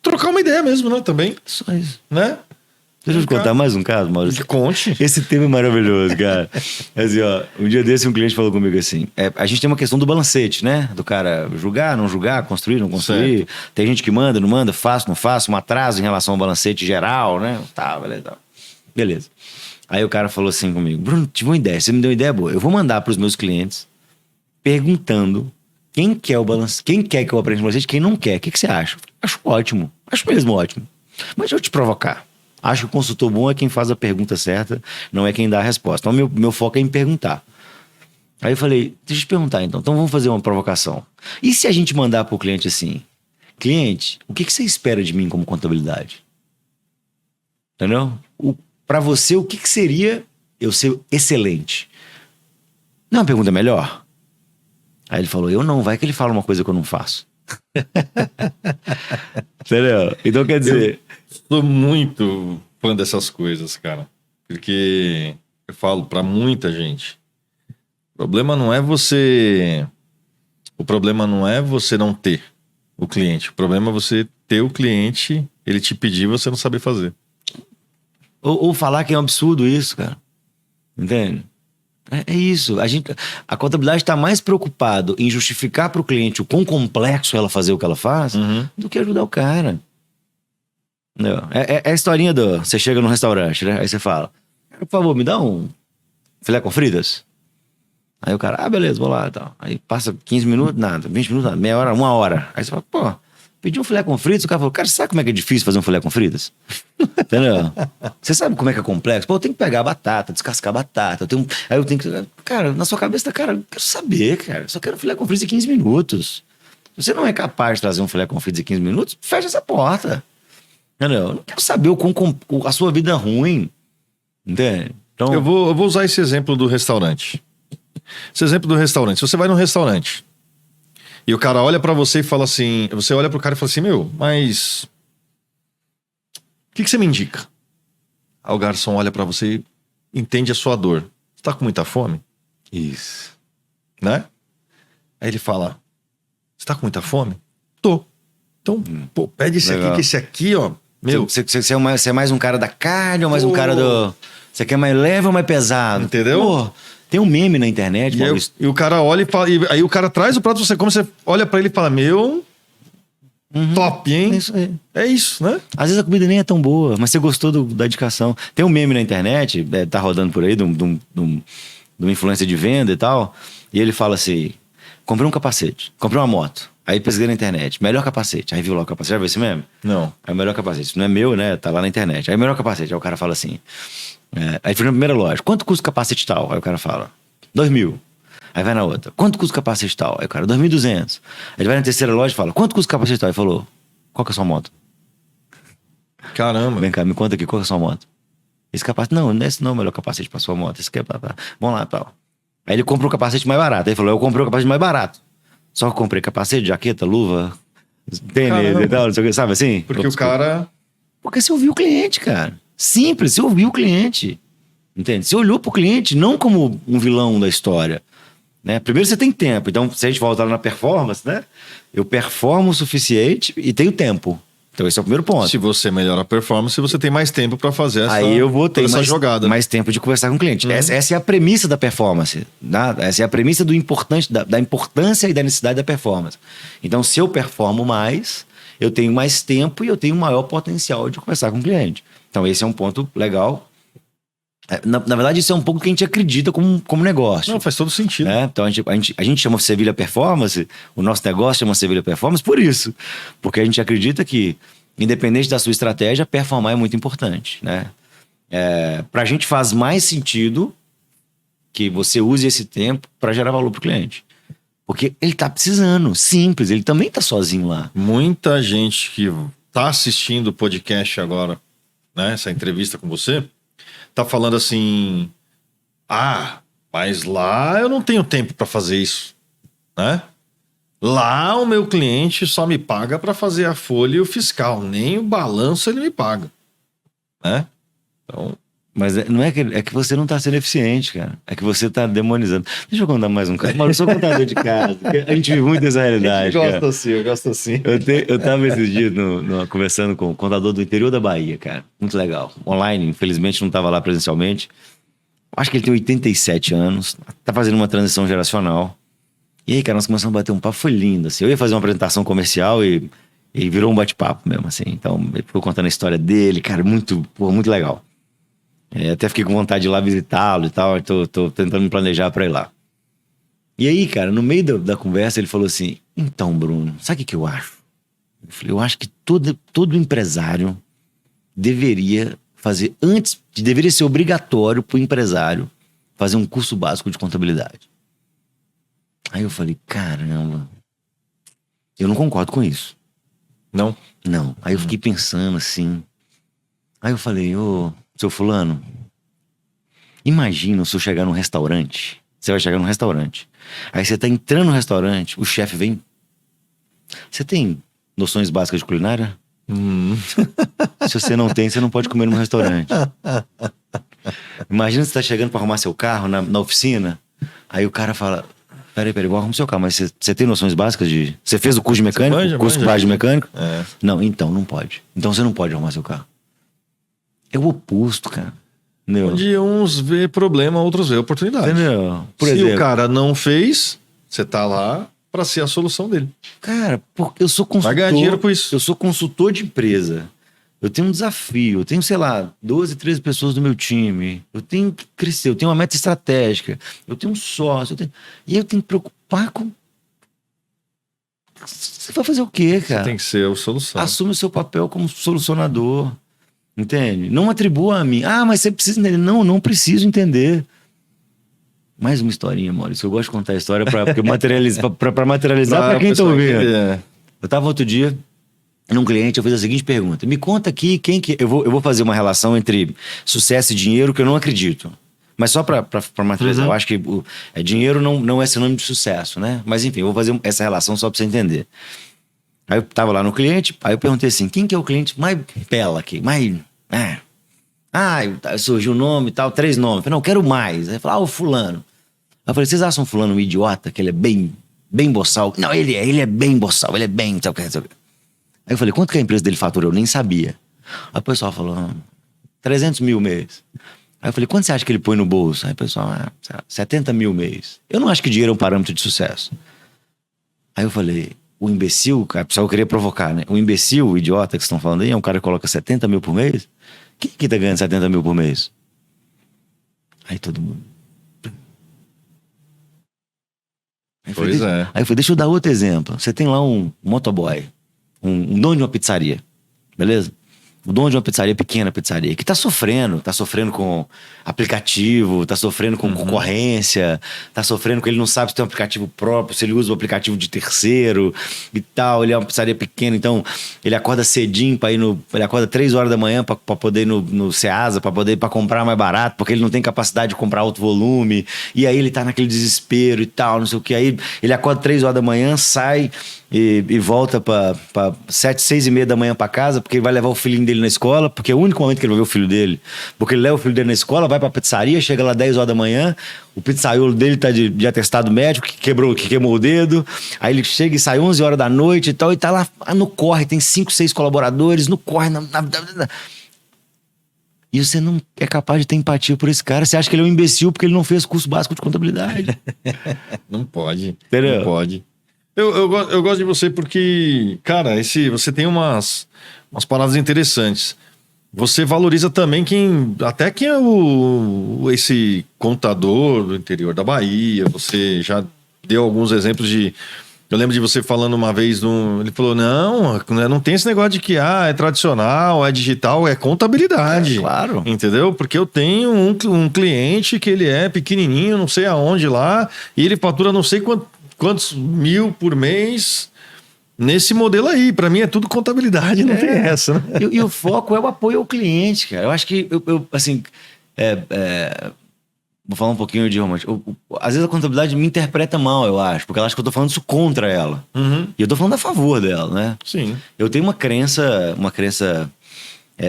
trocar uma ideia mesmo, né? Também, Só isso. né? Deixa eu te contar mais um caso, Maurício. Conte. Esse tema é maravilhoso, cara. Assim, ó, um dia desse um cliente falou comigo assim, a gente tem uma questão do balancete, né? Do cara julgar, não julgar, construir, não construir. Certo. Tem gente que manda, não manda, faço, não faço, um atraso em relação ao balancete geral, né? Tá, beleza. Beleza. Aí o cara falou assim comigo, Bruno, tive uma ideia, você me deu uma ideia boa. Eu vou mandar pros meus clientes perguntando quem quer que eu aprenda o balancete, quem não quer. O que você acha? Acho ótimo. Acho mesmo ótimo. Mas deixa eu te provocar. Acho que o consultor bom é quem faz a pergunta certa, não é quem dá a resposta. Então, meu foco é em perguntar. Aí eu falei, deixa eu te perguntar então vamos fazer uma provocação. E se a gente mandar pro cliente assim, cliente, o que você espera de mim como contabilidade? Entendeu? Para você, o que seria eu ser excelente? Não é uma pergunta melhor? Aí ele falou, eu não, vai que ele fala uma coisa que eu não faço. Entendeu? Então quer dizer... Sou muito fã dessas coisas, cara. Porque eu falo pra muita gente. O problema não é você não ter o cliente. O problema é você ter o cliente, ele te pedir e você não saber fazer. Ou falar que é um absurdo isso, cara. Entende? É isso. A contabilidade está mais preocupado em justificar para o cliente o quão complexo ela fazer o que ela faz do que ajudar o cara. Não. É a historinha do... Você chega num restaurante, né? Aí você fala, por favor, me dá um filé com fritas. Aí o cara, beleza, vou lá e tal. Aí passa 15 minutos, nada. 20 minutos, nada. Meia hora, 1 hora. Aí você fala, pô, pedi um filé com fritas. O cara falou, cara, sabe como é que é difícil fazer um filé com fritas? Entendeu? Você sabe como é que é complexo? Pô, eu tenho que pegar a batata, descascar a batata. Aí eu tenho que... Cara, na sua cabeça tá, cara, eu quero saber, cara. Eu só quero um filé com fritas em 15 minutos. Se você não é capaz de trazer um filé com fritas em 15 minutos, fecha essa porta. Entendeu? Eu não quero saber a sua vida ruim. Entende? Então... Eu vou usar esse exemplo do restaurante. Esse exemplo do restaurante. Se você vai num restaurante e o cara olha pra você e fala assim... Você olha pro cara e fala assim, meu, mas... O que você me indica? Aí o garçom olha pra você e entende a sua dor. Você tá com muita fome? Isso. Né? Aí ele fala, você tá com muita fome? Tô. Então, pô, pede esse Legal. aqui, que esse aqui, ó... Meu, Você é mais um cara da carne ou mais um cara do... Você quer mais leve ou mais pesado? Entendeu? Pô, tem um meme na internet, Maurício. E o cara olha e fala... E aí o cara traz o prato pra você, como você olha pra ele e fala, meu... Top, hein? É isso aí. É isso, né? Às vezes a comida nem é tão boa, mas você gostou da indicação. Tem um meme na internet, tá rodando por aí, de um influencer de venda e tal, e ele fala assim, comprei um capacete, comprei uma moto. Aí pesquisei na internet, melhor capacete. Aí viu lá o capacete, já viu esse mesmo? Não. Aí o melhor capacete, isso não é meu, né? Tá lá na internet. Aí o melhor capacete, aí o cara fala assim... Aí foi na primeira loja, quanto custa o capacete tal? Aí o cara fala, 2.000. Aí vai na outra, quanto custa o capacete tal? Aí o cara, 2.200. Aí vai na terceira loja e fala, quanto custa o capacete tal? Aí falou, qual que é a sua moto? Caramba. Vem cá, me conta aqui, qual que é a sua moto? Esse capacete, não, esse não é o melhor capacete pra sua moto. Esse aqui é vamos lá, tal. Aí ele comprou um capacete mais barato. Aí ele falou, eu comprei um capacete mais barato. Só que eu comprei capacete, jaqueta, luva, tênis e tal, não sei o que, sabe assim? Porque o cara... Porque você ouviu o cliente, cara. Simples, você ouviu o cliente. Entende? Você olhou pro cliente não como um vilão da história. Né? Primeiro você tem tempo. Então, se a gente voltar na performance, né? Eu performo o suficiente e tenho tempo. Então, esse é o primeiro ponto. Se você melhora a performance, você tem mais tempo para fazer aí eu vou ter essa jogada. Mais tempo de conversar com o cliente. Essa é a premissa da performance. Né? Essa é a premissa do importante, da importância e da necessidade da performance. Então, se eu performo mais, eu tenho mais tempo e eu tenho maior potencial de conversar com o cliente. Então, esse é um ponto legal. Na verdade, isso é um pouco que a gente acredita como negócio. Não, faz todo sentido. Né? Então, a gente chama Sevilha Performance, o nosso negócio chama Sevilha Performance por isso. Porque a gente acredita que, independente da sua estratégia, performar é muito importante. Né? Pra gente faz mais sentido que você use esse tempo para gerar valor pro cliente. Porque ele tá precisando, simples, ele também tá sozinho lá. Muita gente que tá assistindo o podcast agora, né, essa entrevista com você, tá falando assim, mas lá eu não tenho tempo para fazer isso, né? Lá o meu cliente só me paga para fazer a folha e o fiscal, nem o balanço ele me paga, né? Então... Mas não é que você não tá sendo eficiente, cara. É que você tá demonizando. Deixa eu contar mais um caso. Mano, eu sou contador de casa. A gente vive muito essa realidade, cara. Eu gosto assim. Eu tava esses dias conversando com o contador do interior da Bahia, cara. Muito legal. Online, infelizmente não tava lá presencialmente. Acho que ele tem 87 anos. Tá fazendo uma transição geracional. E aí, cara, nós começamos a bater um papo. Foi lindo, assim. Eu ia fazer uma apresentação comercial e virou um bate-papo mesmo, assim. Então, ele ficou contando a história dele. Cara, muito legal. Até fiquei com vontade de ir lá visitá-lo e tal. Tô tentando me planejar pra ir lá. E aí, cara, no meio da conversa, ele falou assim, então, Bruno, sabe o que eu acho? Eu falei, eu acho que todo empresário deveria ser obrigatório pro empresário fazer um curso básico de contabilidade. Aí eu falei, caramba, eu não concordo com isso. Não? Não. Aí eu fiquei pensando assim. Aí eu falei, seu fulano, imagina se eu chegar num restaurante. Você vai chegar num restaurante. Aí você tá entrando no restaurante, o chefe vem. Você tem noções básicas de culinária? Se você não tem, você não pode comer num restaurante. Imagina você tá chegando pra arrumar seu carro na oficina. Aí o cara fala, peraí, vou arrumar seu carro, mas você tem noções básicas de... Você fez o curso de mecânico? Curso básico de mecânico? Não, então não pode. Então você não pode arrumar seu carro. É o oposto, cara. Entendeu? Onde uns vê problema, outros vê oportunidade. Entendeu? Por exemplo, o cara não fez, você tá lá pra ser a solução dele. Cara, porque eu sou consultor. Vai ganhar dinheiro com isso. Eu sou consultor de empresa. Eu tenho um desafio. Eu tenho, sei lá, 12, 13 pessoas do meu time. Eu tenho que crescer. Eu tenho uma meta estratégica. Eu tenho um sócio. E aí eu tenho que preocupar com... Você vai fazer o quê, cara? Você tem que ser a solução. Assume o seu papel como solucionador. Entende? Não atribua a mim. Mas você precisa entender. Não preciso entender. Mais uma historinha, Maurício. Eu gosto de contar a história pra materializar pra quem tá ouvindo. Eu tava outro dia num cliente, eu fiz a seguinte pergunta. Me conta aqui quem que... Eu vou fazer uma relação entre sucesso e dinheiro que eu não acredito. Mas só pra materializar. Eu acho que dinheiro não é sinônimo de sucesso, né? Mas enfim, eu vou fazer essa relação só pra você entender. Aí eu tava lá no cliente, aí eu perguntei assim, quem que é o cliente mais bela aqui? Surgiu um nome e tal, 3 nomes. Eu falei, não, eu quero mais. Aí eu falei, o fulano. Aí eu falei, vocês acham o fulano um idiota, que ele é bem boçal? Não, ele é bem boçal, ele é bem... Sabe o que? Aí eu falei, quanto que a empresa dele fatura? Eu nem sabia. Aí o pessoal falou, 300 mil mês. Aí eu falei, quanto você acha que ele põe no bolso? Aí o pessoal, 70 mil mês. Eu não acho que dinheiro é um parâmetro de sucesso. Aí eu falei... O imbecil, cara, pessoal, eu queria provocar, né? O imbecil, o idiota que vocês estão falando aí, é um cara que coloca 70 mil por mês? Quem que tá ganhando 70 mil por mês? Aí todo mundo... Pois é. Aí eu falei, deixa eu dar outro exemplo. Você tem lá um motoboy, um dono de uma pizzaria, beleza? O dono de uma pizzaria, pequena pizzaria, que tá sofrendo com aplicativo, tá sofrendo com concorrência, tá sofrendo com ele não sabe se tem um aplicativo próprio, se ele usa o aplicativo de terceiro e tal. Ele é uma pizzaria pequena, então ele acorda cedinho pra ir ele acorda 3 horas da manhã pra poder ir no Ceasa, pra comprar mais barato, porque ele não tem capacidade de comprar alto volume, e aí ele tá naquele desespero e tal, não sei o que. Aí ele acorda 3 horas da manhã, sai e volta pra 7, 6 e meia da manhã pra casa, porque ele vai levar o filhinho dele na escola, porque é o único momento que ele vai ver o filho dele. Porque ele leva o filho dele na escola, vai pra pizzaria, chega lá 10 horas da manhã, o pizzaiolo dele tá de atestado médico, que queimou o dedo, aí ele chega e sai 11 horas da noite e tal, e tá lá no corre, tem 5, 6 colaboradores, no corre, e você não é capaz de ter empatia por esse cara. Você acha que ele é um imbecil porque ele não fez curso básico de contabilidade. Não pode. Entendeu? Não pode. Eu gosto de você porque, cara, você tem umas paradas interessantes. Você valoriza também quem é esse contador do interior da Bahia. Você já deu alguns exemplos de... Eu lembro de você falando uma vez, ele falou, não tem esse negócio de que é tradicional, é digital, é contabilidade. Claro. Entendeu? Porque eu tenho um cliente que ele é pequenininho, não sei aonde lá, e ele fatura não sei quantos mil por mês nesse modelo aí. Para mim é tudo contabilidade, não tem essa, né? E o foco é o apoio ao cliente, cara. Eu acho que, assim, vou falar um pouquinho de romântico. Às vezes a contabilidade me interpreta mal, eu acho, porque ela acha que eu tô falando isso contra ela. E eu tô falando a favor dela, né? Sim. Eu tenho uma crença,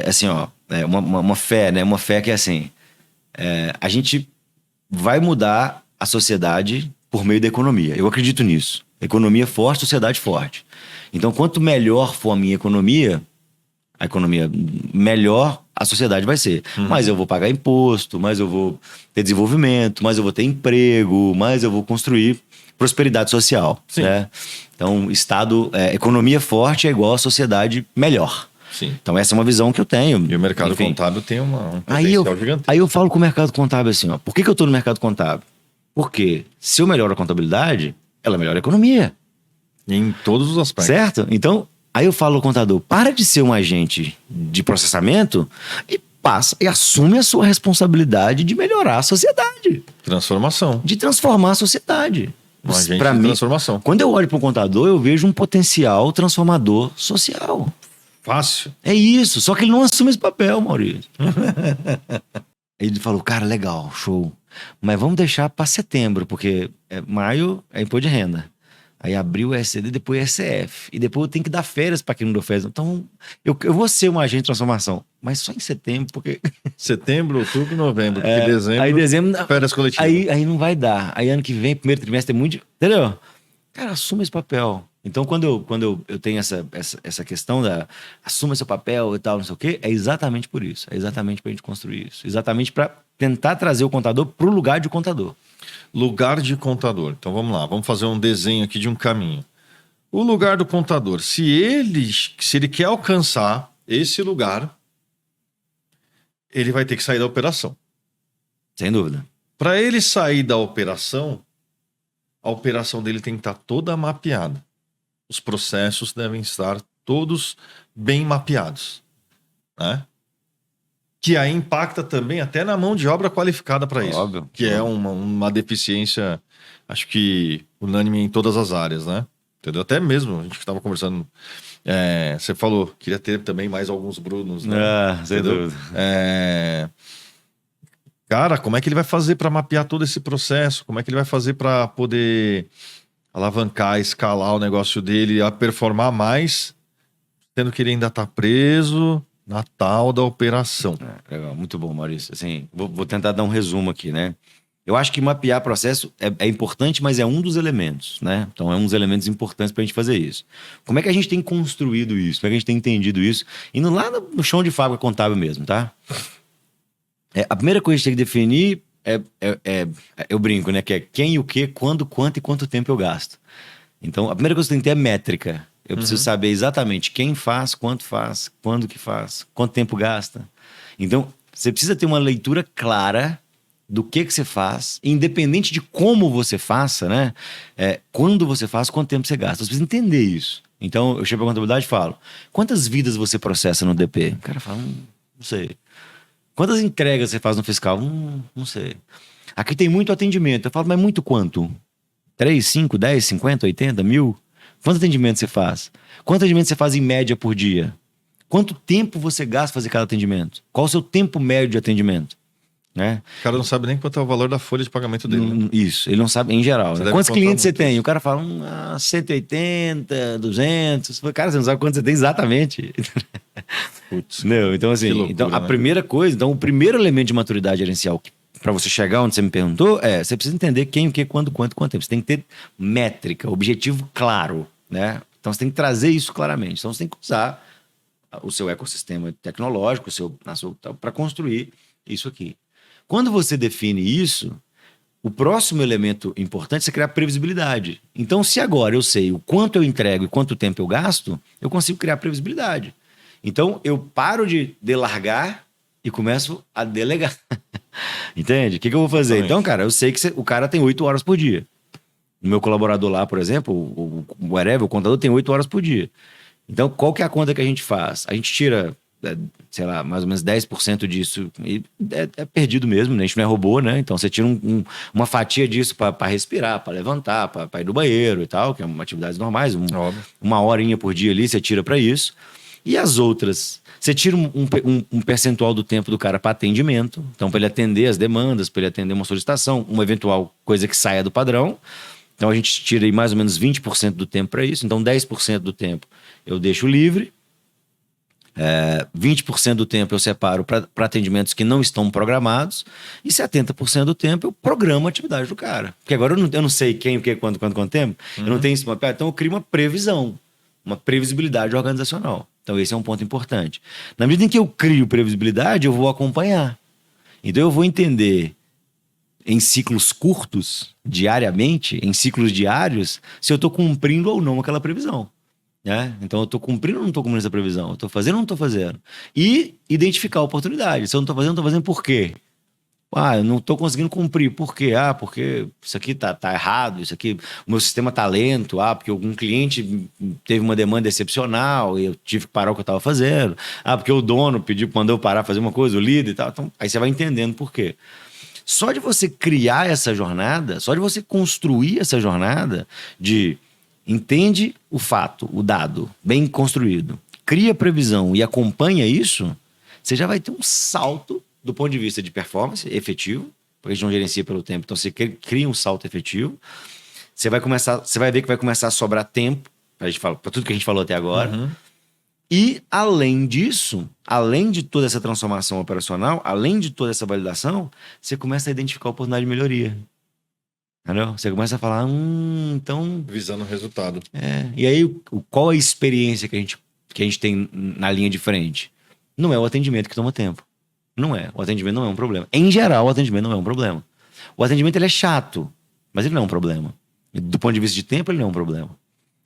assim, uma fé, né? Uma fé que é assim, a gente vai mudar a sociedade por meio da economia. Eu acredito nisso. Economia forte, sociedade forte. Então, quanto melhor for a minha economia, melhor a sociedade vai ser. Mais eu vou pagar imposto, mais eu vou ter desenvolvimento, mais eu vou ter emprego, mais eu vou construir prosperidade social. Sim. Né? Então, economia forte é igual a sociedade melhor. Sim. Então, essa é uma visão que eu tenho. E o mercado contábil tem um potencial gigantesco. Aí eu falo com o mercado contábil assim, ó. Por que eu tô no mercado contábil? Porque se eu melhoro a contabilidade, ela melhora a economia. Em todos os aspectos. Certo? Então, aí eu falo ao contador, para de ser um agente de processamento e passa e assume a sua responsabilidade de melhorar a sociedade. Transformação. De transformar a sociedade. Um agente Pra de mim, transformação. quando eu olho para um contador, eu vejo um potencial transformador social. Fácil. É isso, só que ele não assume esse papel, Maurício. Ele falou, cara, legal, show. Mas vamos deixar para setembro, porque maio é imposto de renda. Aí abril é SCD, depois é SF. E depois eu tenho que dar férias para quem não deu férias. Então, eu vou ser um agente de transformação. Mas só em setembro, porque... Setembro, outubro, novembro. Porque dezembro... Aí dezembro... Férias coletivas. Aí não vai dar. Aí ano que vem, primeiro trimestre, é muito... Entendeu? Cara, assuma esse papel. Então, quando eu tenho essa questão da... Assuma seu papel e tal, não sei o quê, é exatamente por isso. É exatamente pra gente construir isso. Exatamente para tentar trazer o contador pro lugar de contador. Lugar de contador. Então vamos lá, vamos fazer um desenho aqui de um caminho. O lugar do contador, se ele quer alcançar esse lugar, ele vai ter que sair da operação. Sem dúvida. Para ele sair da operação, a operação dele tem que estar toda mapeada. Os processos devem estar todos bem mapeados, né? Que aí impacta também até na mão de obra qualificada para isso. Óbvio. Que é uma deficiência, acho que unânime em todas as áreas, né? Entendeu? Até mesmo, a gente estava conversando, você falou, queria ter também mais alguns Brunos, né? Sem dúvida. Cara, como é que ele vai fazer para mapear todo esse processo? Como é que ele vai fazer para poder alavancar, escalar o negócio dele, a performar mais, sendo que ele ainda está preso... Natal da operação. Legal, muito bom, Maurício. Assim, vou tentar dar um resumo aqui, né? Eu acho que mapear processo é importante, mas é um dos elementos, né? Então é um dos elementos importantes pra gente fazer isso. Como é que a gente tem construído isso? Como é que a gente tem entendido isso? Indo lá no chão de fábrica contábil mesmo, tá? A primeira coisa que a gente tem que definir eu brinco, né? Que é quem, o que, quando, quanto e quanto tempo eu gasto. Então a primeira coisa que tem que ter é métrica. Eu preciso saber exatamente quem faz, quando que faz, quanto tempo gasta. Então, você precisa ter uma leitura clara do que você faz, independente de como você faça, né? Quando você faz, quanto tempo você gasta. Você precisa entender isso. Então, eu chego pra contabilidade e falo, quantas vidas você processa no DP? O cara fala, não sei. Quantas entregas você faz no fiscal? Não sei. Aqui tem muito atendimento. Eu falo, mas muito quanto? 3, 5, 10, 50, 80, 1000? Quantos atendimentos você faz? Quantos atendimentos você faz em média por dia? Quanto tempo você gasta para fazer cada atendimento? Qual o seu tempo médio de atendimento? Né? O cara não sabe nem quanto é o valor da folha de pagamento dele. Né? Isso, ele não sabe em geral. Né? Quantos clientes você tem? O cara fala 180, 200. Cara, você não sabe quantos você tem exatamente. Putz, não, então, assim, loucura, então, a né? primeira coisa, então, o primeiro elemento de maturidade gerencial para você chegar onde você me perguntou você precisa entender quem, o que, quando, quanto, quanto tempo. Você tem que ter métrica, objetivo claro, né? Então você tem que trazer isso claramente. Então você tem que usar o seu ecossistema tecnológico, para construir isso aqui. Quando você define isso, o próximo elemento importante é você criar previsibilidade. Então, se agora eu sei o quanto eu entrego e quanto tempo eu gasto, eu consigo criar previsibilidade. Então, eu paro de delargar e começo a delegar. Entende? O que eu vou fazer? Exatamente. Então, cara, eu sei que o cara tem 8 horas por dia. O meu colaborador lá, por exemplo, o contador tem 8 horas por dia. Então, qual que é a conta que a gente faz? A gente tira, sei lá, mais ou menos 10% disso. E é perdido mesmo, né? A gente não é robô, né? Então, você tira uma fatia disso para respirar, para levantar, para ir do banheiro e tal, que é uma atividades normais. Uma horinha por dia ali, você tira para isso. E as outras, você tira um percentual do tempo do cara para atendimento. Então, para ele atender as demandas, para ele atender uma solicitação, uma eventual coisa que saia do padrão. Então, a gente tira aí mais ou menos 20% do tempo para isso. Então, 10% do tempo eu deixo livre. 20% do tempo eu separo para atendimentos que não estão programados. E 70% do tempo eu programo a atividade do cara. Porque agora eu não sei quem, o que, quando, quanto tempo. Eu não tenho esse papel. Então, eu crio uma previsão, uma previsibilidade organizacional. Então, esse é um ponto importante. Na medida em que eu crio previsibilidade, eu vou acompanhar. Então, eu vou entender em ciclos curtos, diariamente, em ciclos diários, se eu estou cumprindo ou não aquela previsão. Né? Então, eu estou cumprindo ou não estou cumprindo essa previsão? Eu estou fazendo ou não estou fazendo? E identificar a oportunidade. Se eu não estou fazendo por quê? Eu não estou conseguindo cumprir. Por quê? Porque isso aqui tá errado, isso aqui, o meu sistema tá lento, porque algum cliente teve uma demanda excepcional e eu tive que parar o que eu estava fazendo. Porque o dono mandou eu parar fazer uma coisa, o líder e tal. Então, aí você vai entendendo por quê. Só de você criar essa jornada, só de você construir essa jornada de entende o fato, o dado, bem construído, cria previsão e acompanha isso, você já vai ter um salto do ponto de vista de performance efetivo, porque a gente não gerencia pelo tempo, então você cria um salto efetivo. Você vai ver que vai começar a sobrar tempo para tudo que a gente falou até agora. Uhum. E, além disso, além de toda essa transformação operacional, além de toda essa validação, você começa a identificar a oportunidade de melhoria. Entendeu? Você começa a falar, então... Visando o resultado. E aí, qual a experiência que a gente tem na linha de frente? Não é o atendimento que toma tempo. Não é. O atendimento não é um problema. Em geral, o atendimento não é um problema. O atendimento ele é chato, mas ele não é um problema. Do ponto de vista de tempo, ele não é um problema.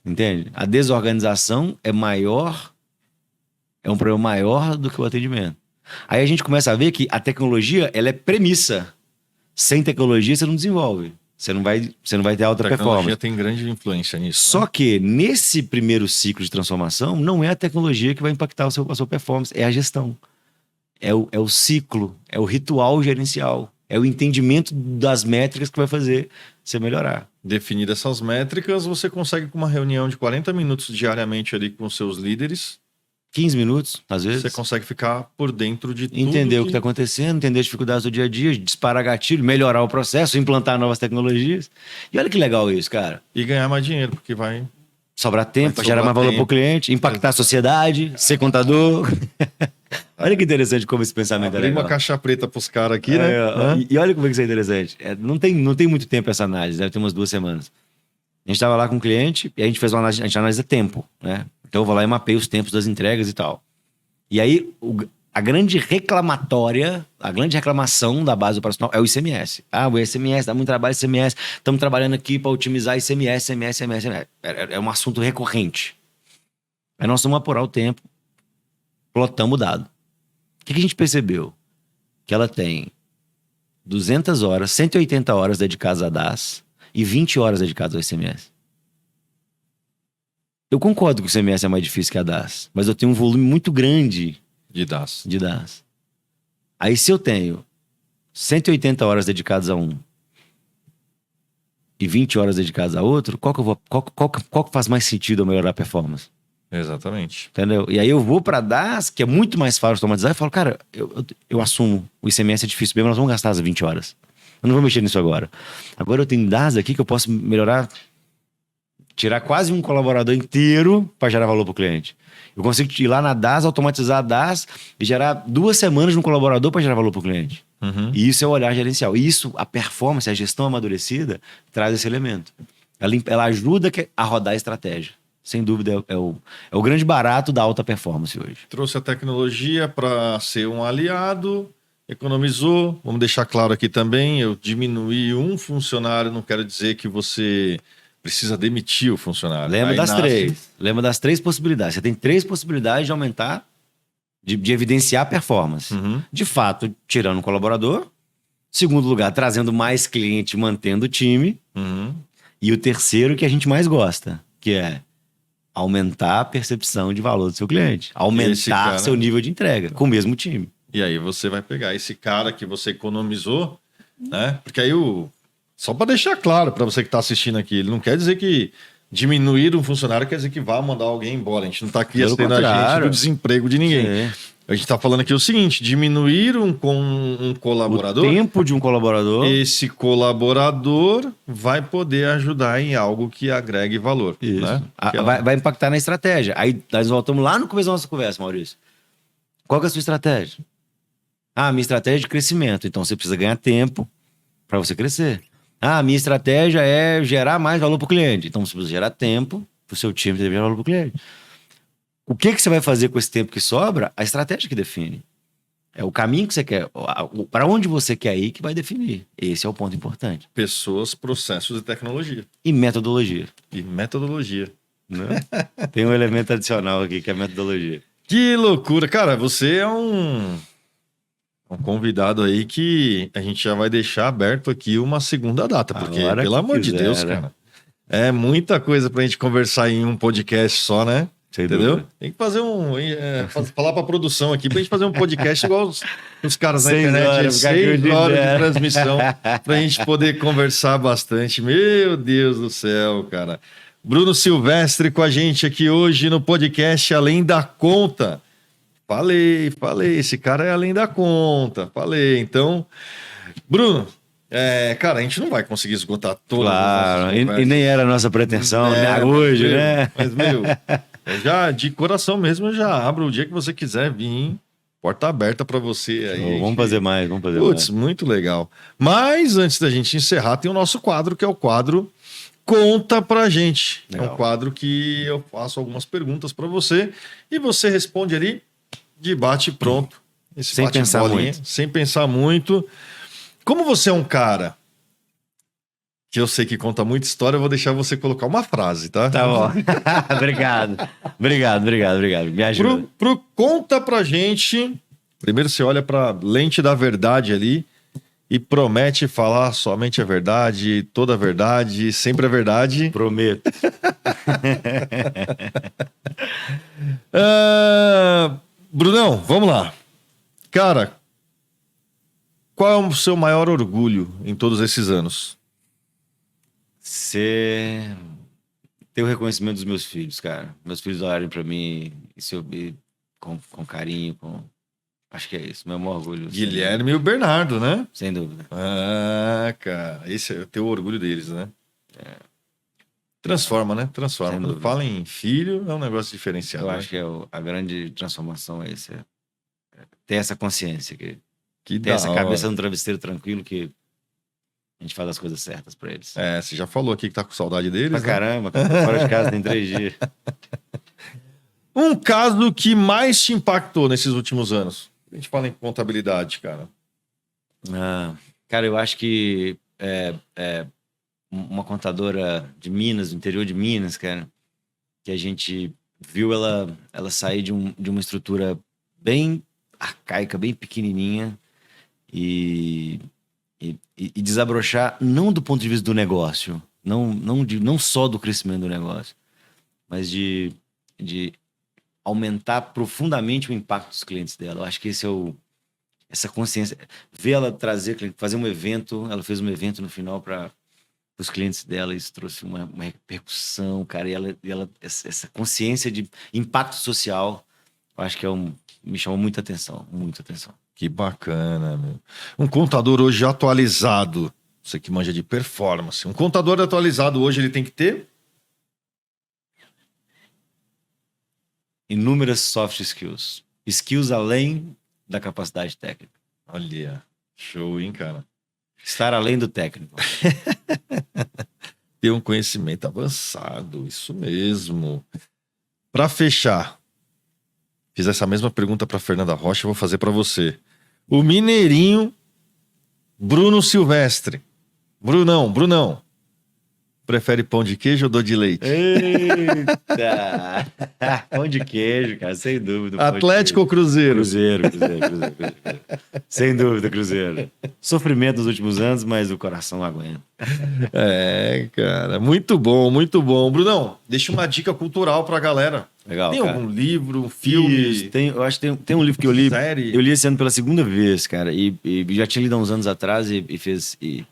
Entende? A desorganização é um problema maior do que o atendimento. Aí a gente começa a ver que a tecnologia ela é premissa. Sem tecnologia, você não desenvolve. Você não vai ter alta performance. A tecnologia tem grande influência nisso. Só que nesse primeiro ciclo de transformação, não é a tecnologia que vai impactar a sua performance, é a gestão. É o ciclo, é o ritual gerencial, é o entendimento das métricas que vai fazer você melhorar. Definidas essas métricas, você consegue com uma reunião de 40 minutos diariamente ali com os seus líderes. 15 minutos, às vezes. Você consegue ficar por dentro de tudo. Entender o que está acontecendo, entender as dificuldades do dia a dia, disparar gatilho, melhorar o processo, implantar novas tecnologias. E olha que legal isso, cara. E ganhar mais dinheiro, porque vai... Sobrar tempo, gerar mais valor para o cliente, impactar a sociedade, ser contador. Olha que interessante como esse pensamento é legal. Abrir uma caixa preta para os caras aqui, né? E olha como é que isso é interessante. Não tem muito tempo essa análise, deve ter umas 2 semanas. A gente estava lá com um cliente e a gente fez uma análise, a gente analisa tempo, né? Então eu vou lá e mapeio os tempos das entregas e tal. E aí, a grande reclamação da base operacional é o ICMS. O ICMS, dá muito trabalho ICMS. Estamos trabalhando aqui para otimizar ICMS. É um assunto recorrente. Aí nós vamos apurar o tempo, plotamos o dado. O que a gente percebeu? Que ela tem 200 horas, 180 horas dedicadas a DaaS e 20 horas dedicadas ao ICMS. Eu concordo que o ICMS é mais difícil que a DaaS, mas eu tenho um volume muito grande De DaaS. de DaaS. Aí se eu tenho 180 horas dedicadas a um e 20 horas dedicadas a outro, qual que faz mais sentido eu melhorar a performance? Exatamente. Entendeu? E aí eu vou pra DaaS, que é muito mais fácil de automatizar, e falo, cara, eu assumo, o ICMS é difícil mesmo, nós vamos gastar as 20 horas. Eu não vou mexer nisso agora. Agora eu tenho DaaS aqui que eu posso melhorar, tirar quase um colaborador inteiro para gerar valor pro cliente. Eu consigo ir lá na DaaS, automatizar a DaaS e gerar 2 semanas de um colaborador para gerar valor pro cliente. Uhum. E isso é o olhar gerencial. E isso, a performance, a gestão amadurecida, traz esse elemento. Ela ajuda a rodar a estratégia. Sem dúvida, é o grande barato da alta performance hoje. Trouxe a tecnologia para ser um aliado, economizou. Vamos deixar claro aqui também, eu diminuí um funcionário, não quero dizer que você precisa demitir o funcionário. Lembra Aí das nasce- 3. Lembra das 3 possibilidades. Você tem 3 possibilidades de aumentar, de evidenciar a performance. Uhum. De fato, tirando um colaborador. Segundo lugar, trazendo mais cliente, mantendo o time. Uhum. E o terceiro que a gente mais gosta, que é aumentar a percepção de valor do seu cliente. Esse Aumentar cara- seu nível de entrega com o mesmo time. E aí você vai pegar esse cara que você economizou, né? Porque aí só para deixar claro para você que está assistindo aqui, ele não quer dizer que diminuir um funcionário quer dizer que vai mandar alguém embora. A gente não está aqui Pelo acendendo a gente contrário. do desemprego de ninguém. Sim. A gente está falando aqui o seguinte: diminuir com um colaborador. O tempo de um colaborador. Esse colaborador vai poder ajudar em algo que agregue valor. Isso. Né? Vai impactar na estratégia. Aí nós voltamos lá no começo da nossa conversa, Maurício. Qual que é a sua estratégia? Minha estratégia é de crescimento. Então você precisa ganhar tempo para você crescer. Minha estratégia é gerar mais valor para o cliente. Então você precisa gerar tempo para o seu time gerar valor para o cliente. O que você vai fazer com esse tempo que sobra? A estratégia que define. É o caminho que você quer, para onde você quer ir que vai definir. Esse é o ponto importante. Pessoas, processos e tecnologia. E metodologia. E metodologia. Né? Tem um elemento adicional aqui que é a metodologia. Que loucura. Cara, você é um convidado aí que a gente já vai deixar aberto aqui uma segunda data. Porque, A hora pelo que amor de quiser, Deus, né? cara, é muita coisa pra gente conversar em um podcast só, né? Sem Entendeu? dúvida. Tem que fazer falar pra produção aqui pra gente fazer um podcast igual os caras na 6 internet. horas, ficar aqui o 6 dia horas de inteiro. transmissão pra gente poder conversar bastante. Meu Deus do céu, cara. Bruno Silvestre com a gente aqui hoje no podcast Além da Conta. Falei, esse cara é além da conta. Falei, então... Bruno, cara, a gente não vai conseguir esgotar todas Claro, as nossas e conversas. nem era a nossa pretensão, né? Hoje, mas, né? Mas, meu, eu já, de coração mesmo, eu já abro o dia que você quiser vir. Porta aberta para você aí. Vamos fazer mais, vamos fazer Putz, mais. muito legal. Mas antes da gente encerrar, tem o nosso quadro, que é o quadro Conta Pra Gente. É Legal. um quadro que eu faço algumas perguntas para você e você responde ali de bate pronto. Esse Sem bate pensar bolinha, muito. sem pensar muito. Como você é um cara que eu sei que conta muita história, eu vou deixar você colocar uma frase, tá? Tá bom. Obrigado. Me ajuda. Conta pra gente. Primeiro você olha pra lente da verdade ali e promete falar somente a verdade, toda a verdade, sempre a verdade. Prometo. Brunão, vamos lá. Cara, qual é o seu maior orgulho em todos esses anos? Você ter o reconhecimento dos meus filhos, cara. Meus filhos olharem pra mim com carinho, acho que é isso, meu maior orgulho. Guilherme e o Bernardo, né? Sem dúvida. Cara, esse é o teu orgulho deles, né? Transforma, né? Transforma. Sem Quando dúvida. fala em filho, é um negócio diferenciado. Eu né? acho que a grande transformação é isso. Ter essa consciência, ter Que essa da cabeça hora. no travesseiro tranquilo que a gente faz as coisas certas pra eles. Você já falou aqui que tá com saudade deles, Pra né? caramba, cara. Tô fora de casa tem 3 dias. Um caso que mais te impactou nesses últimos anos? A gente fala em contabilidade, cara. Cara, eu acho que uma contadora de Minas, do interior de Minas, cara, que a gente viu ela sair de uma estrutura bem arcaica, bem pequenininha e e desabrochar não do ponto de vista do negócio, não só do crescimento do negócio, mas de aumentar profundamente o impacto dos clientes dela. Eu acho que essa consciência, ver ela fazer um evento, ela fez um evento no final para os clientes dela, isso trouxe uma repercussão, cara, e ela essa consciência de impacto social, eu acho que me chamou muita atenção, muita atenção. Que bacana, meu. Um contador hoje atualizado, você que manja de performance, um contador atualizado hoje ele tem que ter? Inúmeras soft skills. Skills além da capacidade técnica. Olha, show, hein, cara? Estar além do técnico. Ter um conhecimento avançado, isso mesmo. Para fechar, fiz essa mesma pergunta para Fernanda Rocha, eu vou fazer para você. O mineirinho Bruno Silvestre. Brunão. Prefere pão de queijo ou doce de leite? Eita! Pão de queijo, cara, sem dúvida. Atlético ou Cruzeiro? Cruzeiro. Sem dúvida, Cruzeiro. Sofrimento dos últimos anos, mas o coração aguenta. É, cara, muito bom, muito bom. Brunão, deixa uma dica cultural pra galera. Legal, tem cara. Algum livro, um filme? Isso, eu acho que tem um livro que eu li. Série? Eu li esse ano pela segunda vez, cara, e já tinha lido há uns anos atrás e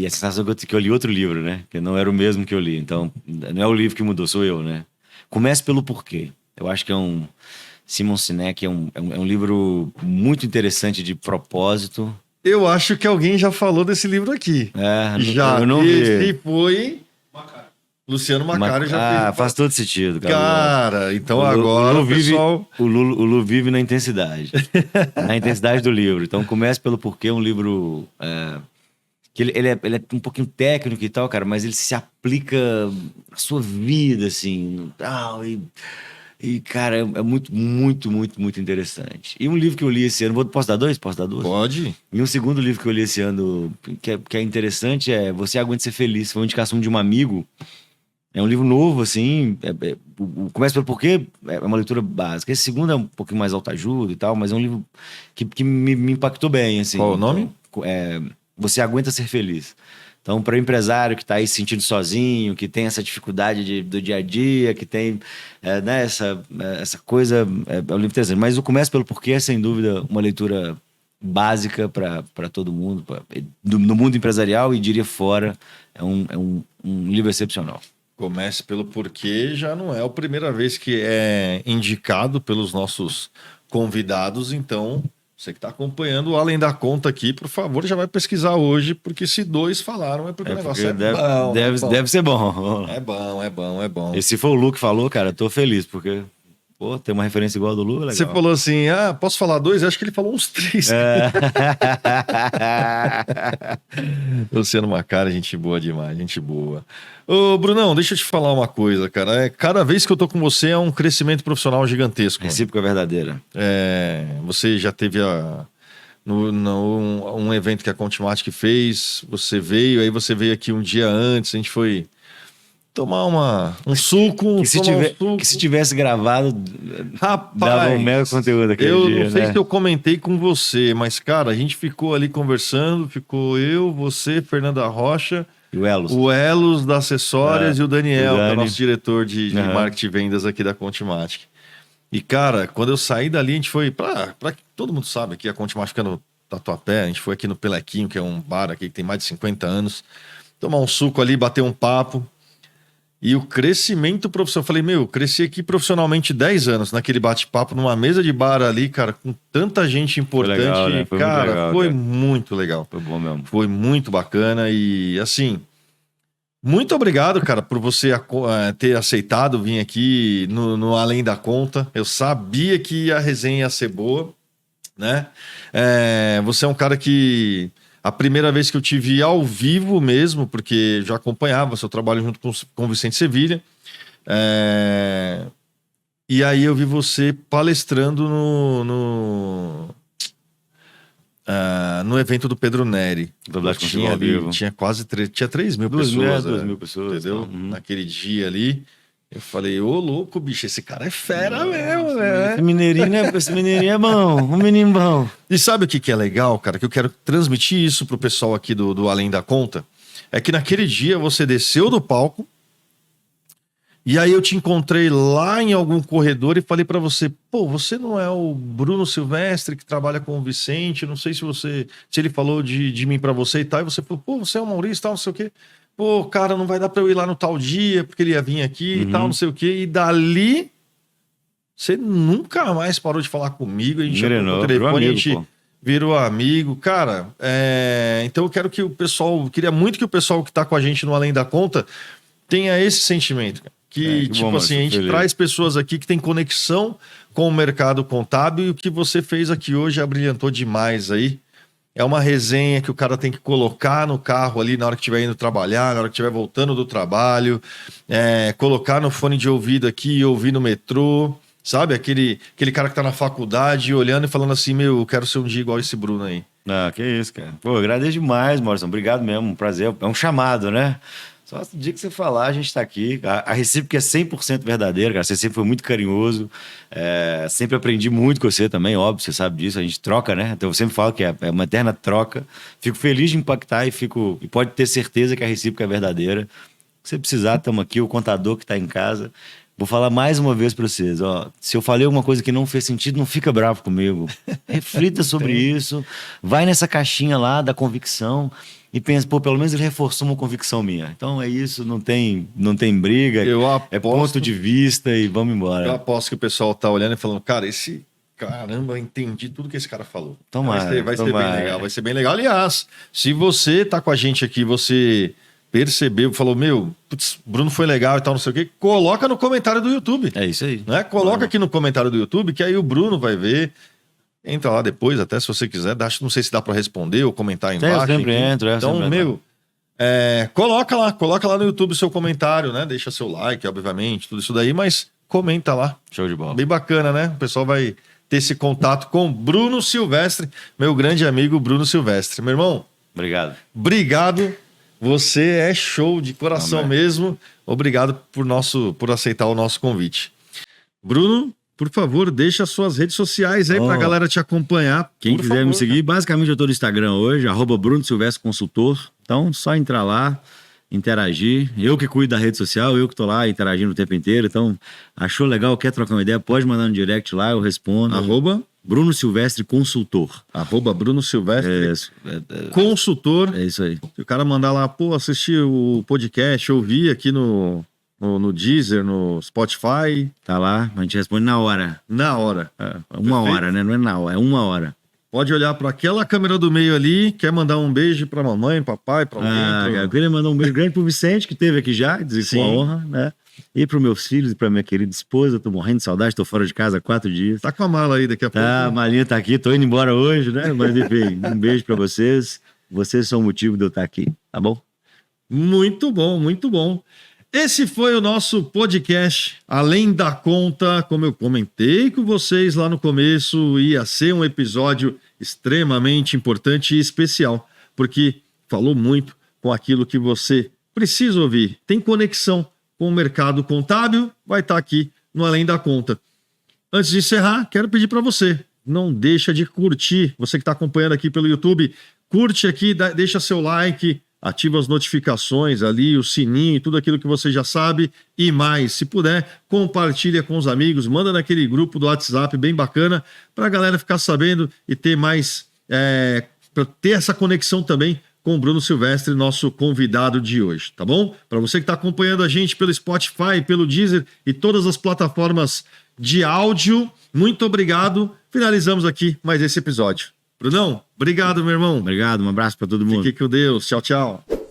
a sensação que eu li outro livro, né? Que não era o mesmo que eu li. Então, não é o livro que mudou, sou eu, né? Comece pelo porquê. Eu acho que Simon Sinek é um livro muito interessante de propósito. Eu acho que alguém já falou desse livro aqui. Já. Eu não vi. Esse foi... Luciano Macari já fez. Faz todo sentido, cara. Então agora o pessoal... O Lu vive na intensidade. Na intensidade do livro. Então, comece pelo porquê. É um livro... que ele é um pouquinho técnico e tal, cara, mas ele se aplica à sua vida, assim, tal, e cara, é muito, muito, muito, muito interessante. E um livro que eu li esse ano, posso dar dois? Posso dar duas? Pode. E um segundo livro que eu li esse ano, que é interessante, é Você Aguenta Ser Feliz, foi uma indicação de um amigo. É um livro novo, assim, começa pelo porquê, é uma leitura básica. Esse segundo é um pouquinho mais autoajuda e tal, mas é um livro que me impactou bem, assim. Qual o nome? Você Aguenta Ser Feliz. Então, para o empresário que está aí se sentindo sozinho, que tem essa dificuldade do dia a dia, que tem essa coisa, é um livro interessante. Mas o Começa pelo Porquê é, sem dúvida, uma leitura básica para todo mundo, no mundo empresarial e diria fora. É um livro excepcional. Comece pelo porquê já não é a primeira vez que é indicado pelos nossos convidados, então... Você que está acompanhando o Além da Conta aqui, por favor, já vai pesquisar hoje, porque se dois falaram, é porque o negócio é bom. Deve ser bom. É bom. E se for o Lu que falou, cara, eu tô feliz, porque, pô, tem uma referência igual a do Lu, é legal. Você falou assim, posso falar dois? Eu acho que ele falou uns três. Luciano Macari, gente boa demais, gente boa. Ô, Brunão, deixa eu te falar uma coisa, cara. Cada vez que eu tô com você é um crescimento profissional gigantesco. Recíproca verdadeira. Você já teve um evento que a Contimatic fez, você veio, aí você veio aqui um dia antes, a gente foi tomar um suco. Que se tivesse gravado, rapaz, dava um mega conteúdo aquele dia. Eu não sei se eu comentei com você, mas, cara, a gente ficou ali conversando, ficou eu, você, Fernanda Rocha... E o Elos. O Elos da Acessórias e o Daniel, que é nosso diretor de marketing e vendas aqui da Contimatic. E, cara, quando eu saí dali, a gente foi todo mundo sabe que a Contimatic fica no Tatuapé, a gente foi aqui no Pelequinho, que é um bar aqui que tem mais de 50 anos, tomar um suco ali, bater um papo. E o crescimento profissional, eu falei, eu cresci aqui profissionalmente 10 anos, naquele bate-papo, numa mesa de bar ali, cara, com tanta gente importante. Foi legal, né? Foi muito legal. Foi bom mesmo. Foi muito bacana e, assim, muito obrigado, cara, por você ter aceitado vir aqui no Além da Conta. Eu sabia que a resenha ia ser boa, né? Você é um cara que... A primeira vez que eu te vi ao vivo mesmo, porque já acompanhava seu trabalho junto com o Vicente Sevilha. E aí eu vi você palestrando no evento do Pedro Neri. Tinha quase 3 mil pessoas. 2 mil pessoas. Entendeu? Naquele dia ali. Eu falei, ô louco, bicho, esse cara é fera mesmo, né? Esse mineirinho é bom, um menino bom. E sabe o que é legal, cara? Que eu quero transmitir isso pro pessoal aqui do Além da Conta. É que naquele dia você desceu do palco e aí eu te encontrei lá em algum corredor e falei pra você, pô, você não é o Bruno Silvestre que trabalha com o Vicente? Não sei se ele falou de mim pra você e tal. E você falou, pô, você é o Maurício e tal, não sei o quê. Pô, cara, não vai dar pra eu ir lá no tal dia, porque ele ia vir aqui e tal, não sei o quê. E dali, você nunca mais parou de falar comigo. A gente já Engrenou, no telefone, amigo, a gente pô. virou amigo. Cara, então eu quero que o pessoal, queria muito que o pessoal que tá com a gente no Além da Conta tenha esse sentimento, cara. Que que tipo bom, assim, a mano, gente feliz. traz pessoas aqui que tem conexão com o mercado contábil e o que você fez aqui hoje abrilhantou demais aí. É uma resenha que o cara tem que colocar no carro ali na hora que estiver indo trabalhar, na hora que estiver voltando do trabalho, colocar no fone de ouvido aqui e ouvir no metrô, sabe? Aquele cara que tá na faculdade olhando e falando assim, meu, eu quero ser um dia igual esse Bruno aí. Ah, que isso, cara. Pô, agradeço demais, Maurício. Obrigado mesmo, um prazer. É um chamado, né? Só o dia que você falar, a gente tá aqui. A recíproca é 100% verdadeira, cara. Você sempre foi muito carinhoso. Sempre aprendi muito com você também, óbvio, você sabe disso. A gente troca, né? Então eu sempre falo que é uma eterna troca. Fico feliz de impactar e pode ter certeza que a recíproca é verdadeira. Se você precisar, estamos aqui, o contador que tá em casa. Vou falar mais uma vez para vocês, ó. Se eu falei alguma coisa que não fez sentido, não fica bravo comigo. Reflita sobre isso. Vai nessa caixinha lá da convicção e pensa, pô, pelo menos ele reforçou uma convicção minha. Então é isso, não tem briga. É ponto de vista e vamos embora. Eu aposto que o pessoal tá olhando e falando, cara, caramba, eu entendi tudo que esse cara falou. Tomara, vai ser bem legal, vai ser bem legal. Aliás, se você tá com a gente aqui, você percebeu, falou, meu, putz, Bruno foi legal e tal, não sei o quê, coloca no comentário do YouTube. É isso aí. Né? Coloca aqui no comentário do YouTube, que aí o Bruno vai ver. Entra lá depois, até se você quiser. Não sei se dá para responder ou comentar aí embaixo. Eu sempre entro. Então, coloca lá no YouTube o seu comentário, né? Deixa seu like, obviamente, tudo isso daí, mas comenta lá. Show de bola. Bem bacana, né? O pessoal vai ter esse contato com Bruno Silvestre, meu grande amigo Bruno Silvestre. Meu irmão, obrigado. Você é show de coração mesmo. Obrigado por aceitar o nosso convite. Bruno, por favor, deixa suas redes sociais aí pra galera te acompanhar. Quem quiser me seguir, basicamente eu tô no Instagram hoje, @Bruno Silvestre Consultor. Então, só entrar lá, interagir. Eu que cuido da rede social, eu que tô lá interagindo o tempo inteiro. Então, achou legal, quer trocar uma ideia, pode mandar no direct lá, eu respondo. @Bruno Silvestre Consultor. @Bruno Silvestre Consultor. É isso aí. Se o cara mandar lá, pô, assistir o podcast, ouvir aqui no Deezer, no Spotify. Tá lá, a gente responde na hora. Na hora. Uma hora, né? Não é na hora, é 1 hora. Pode olhar para aquela câmera do meio ali, quer mandar um beijo para mamãe, papai, para alguém. Eu queria mandar um beijo grande pro Vicente, que esteve aqui já, dizer com a honra, né? E pros meus filhos e pra minha querida esposa, tô morrendo de saudade, tô fora de casa há 4 dias. Tá com a mala aí daqui a pouco. A malinha tá aqui, tô indo embora hoje, né? Mas enfim, um beijo pra vocês. Vocês são o motivo de eu estar aqui, tá bom? Muito bom, muito bom. Esse foi o nosso podcast Além da Conta. Como eu comentei com vocês lá no começo, ia ser um episódio extremamente importante e especial, porque falou muito com aquilo que você precisa ouvir. Tem conexão com o mercado contábil, vai estar aqui no Além da Conta. Antes de encerrar, quero pedir para você, não deixa de curtir, você que está acompanhando aqui pelo YouTube, curte aqui, deixa seu like, ativa as notificações ali, o sininho, tudo aquilo que você já sabe e mais. Se puder, compartilha com os amigos, manda naquele grupo do WhatsApp bem bacana para a galera ficar sabendo e ter mais, para ter essa conexão também com o Bruno Silvestre, nosso convidado de hoje, tá bom? Para você que está acompanhando a gente pelo Spotify, pelo Deezer e todas as plataformas de áudio, muito obrigado. Finalizamos aqui mais esse episódio. Brunão, obrigado, meu irmão. Obrigado, um abraço para todo mundo. Fique com Deus. Tchau, tchau.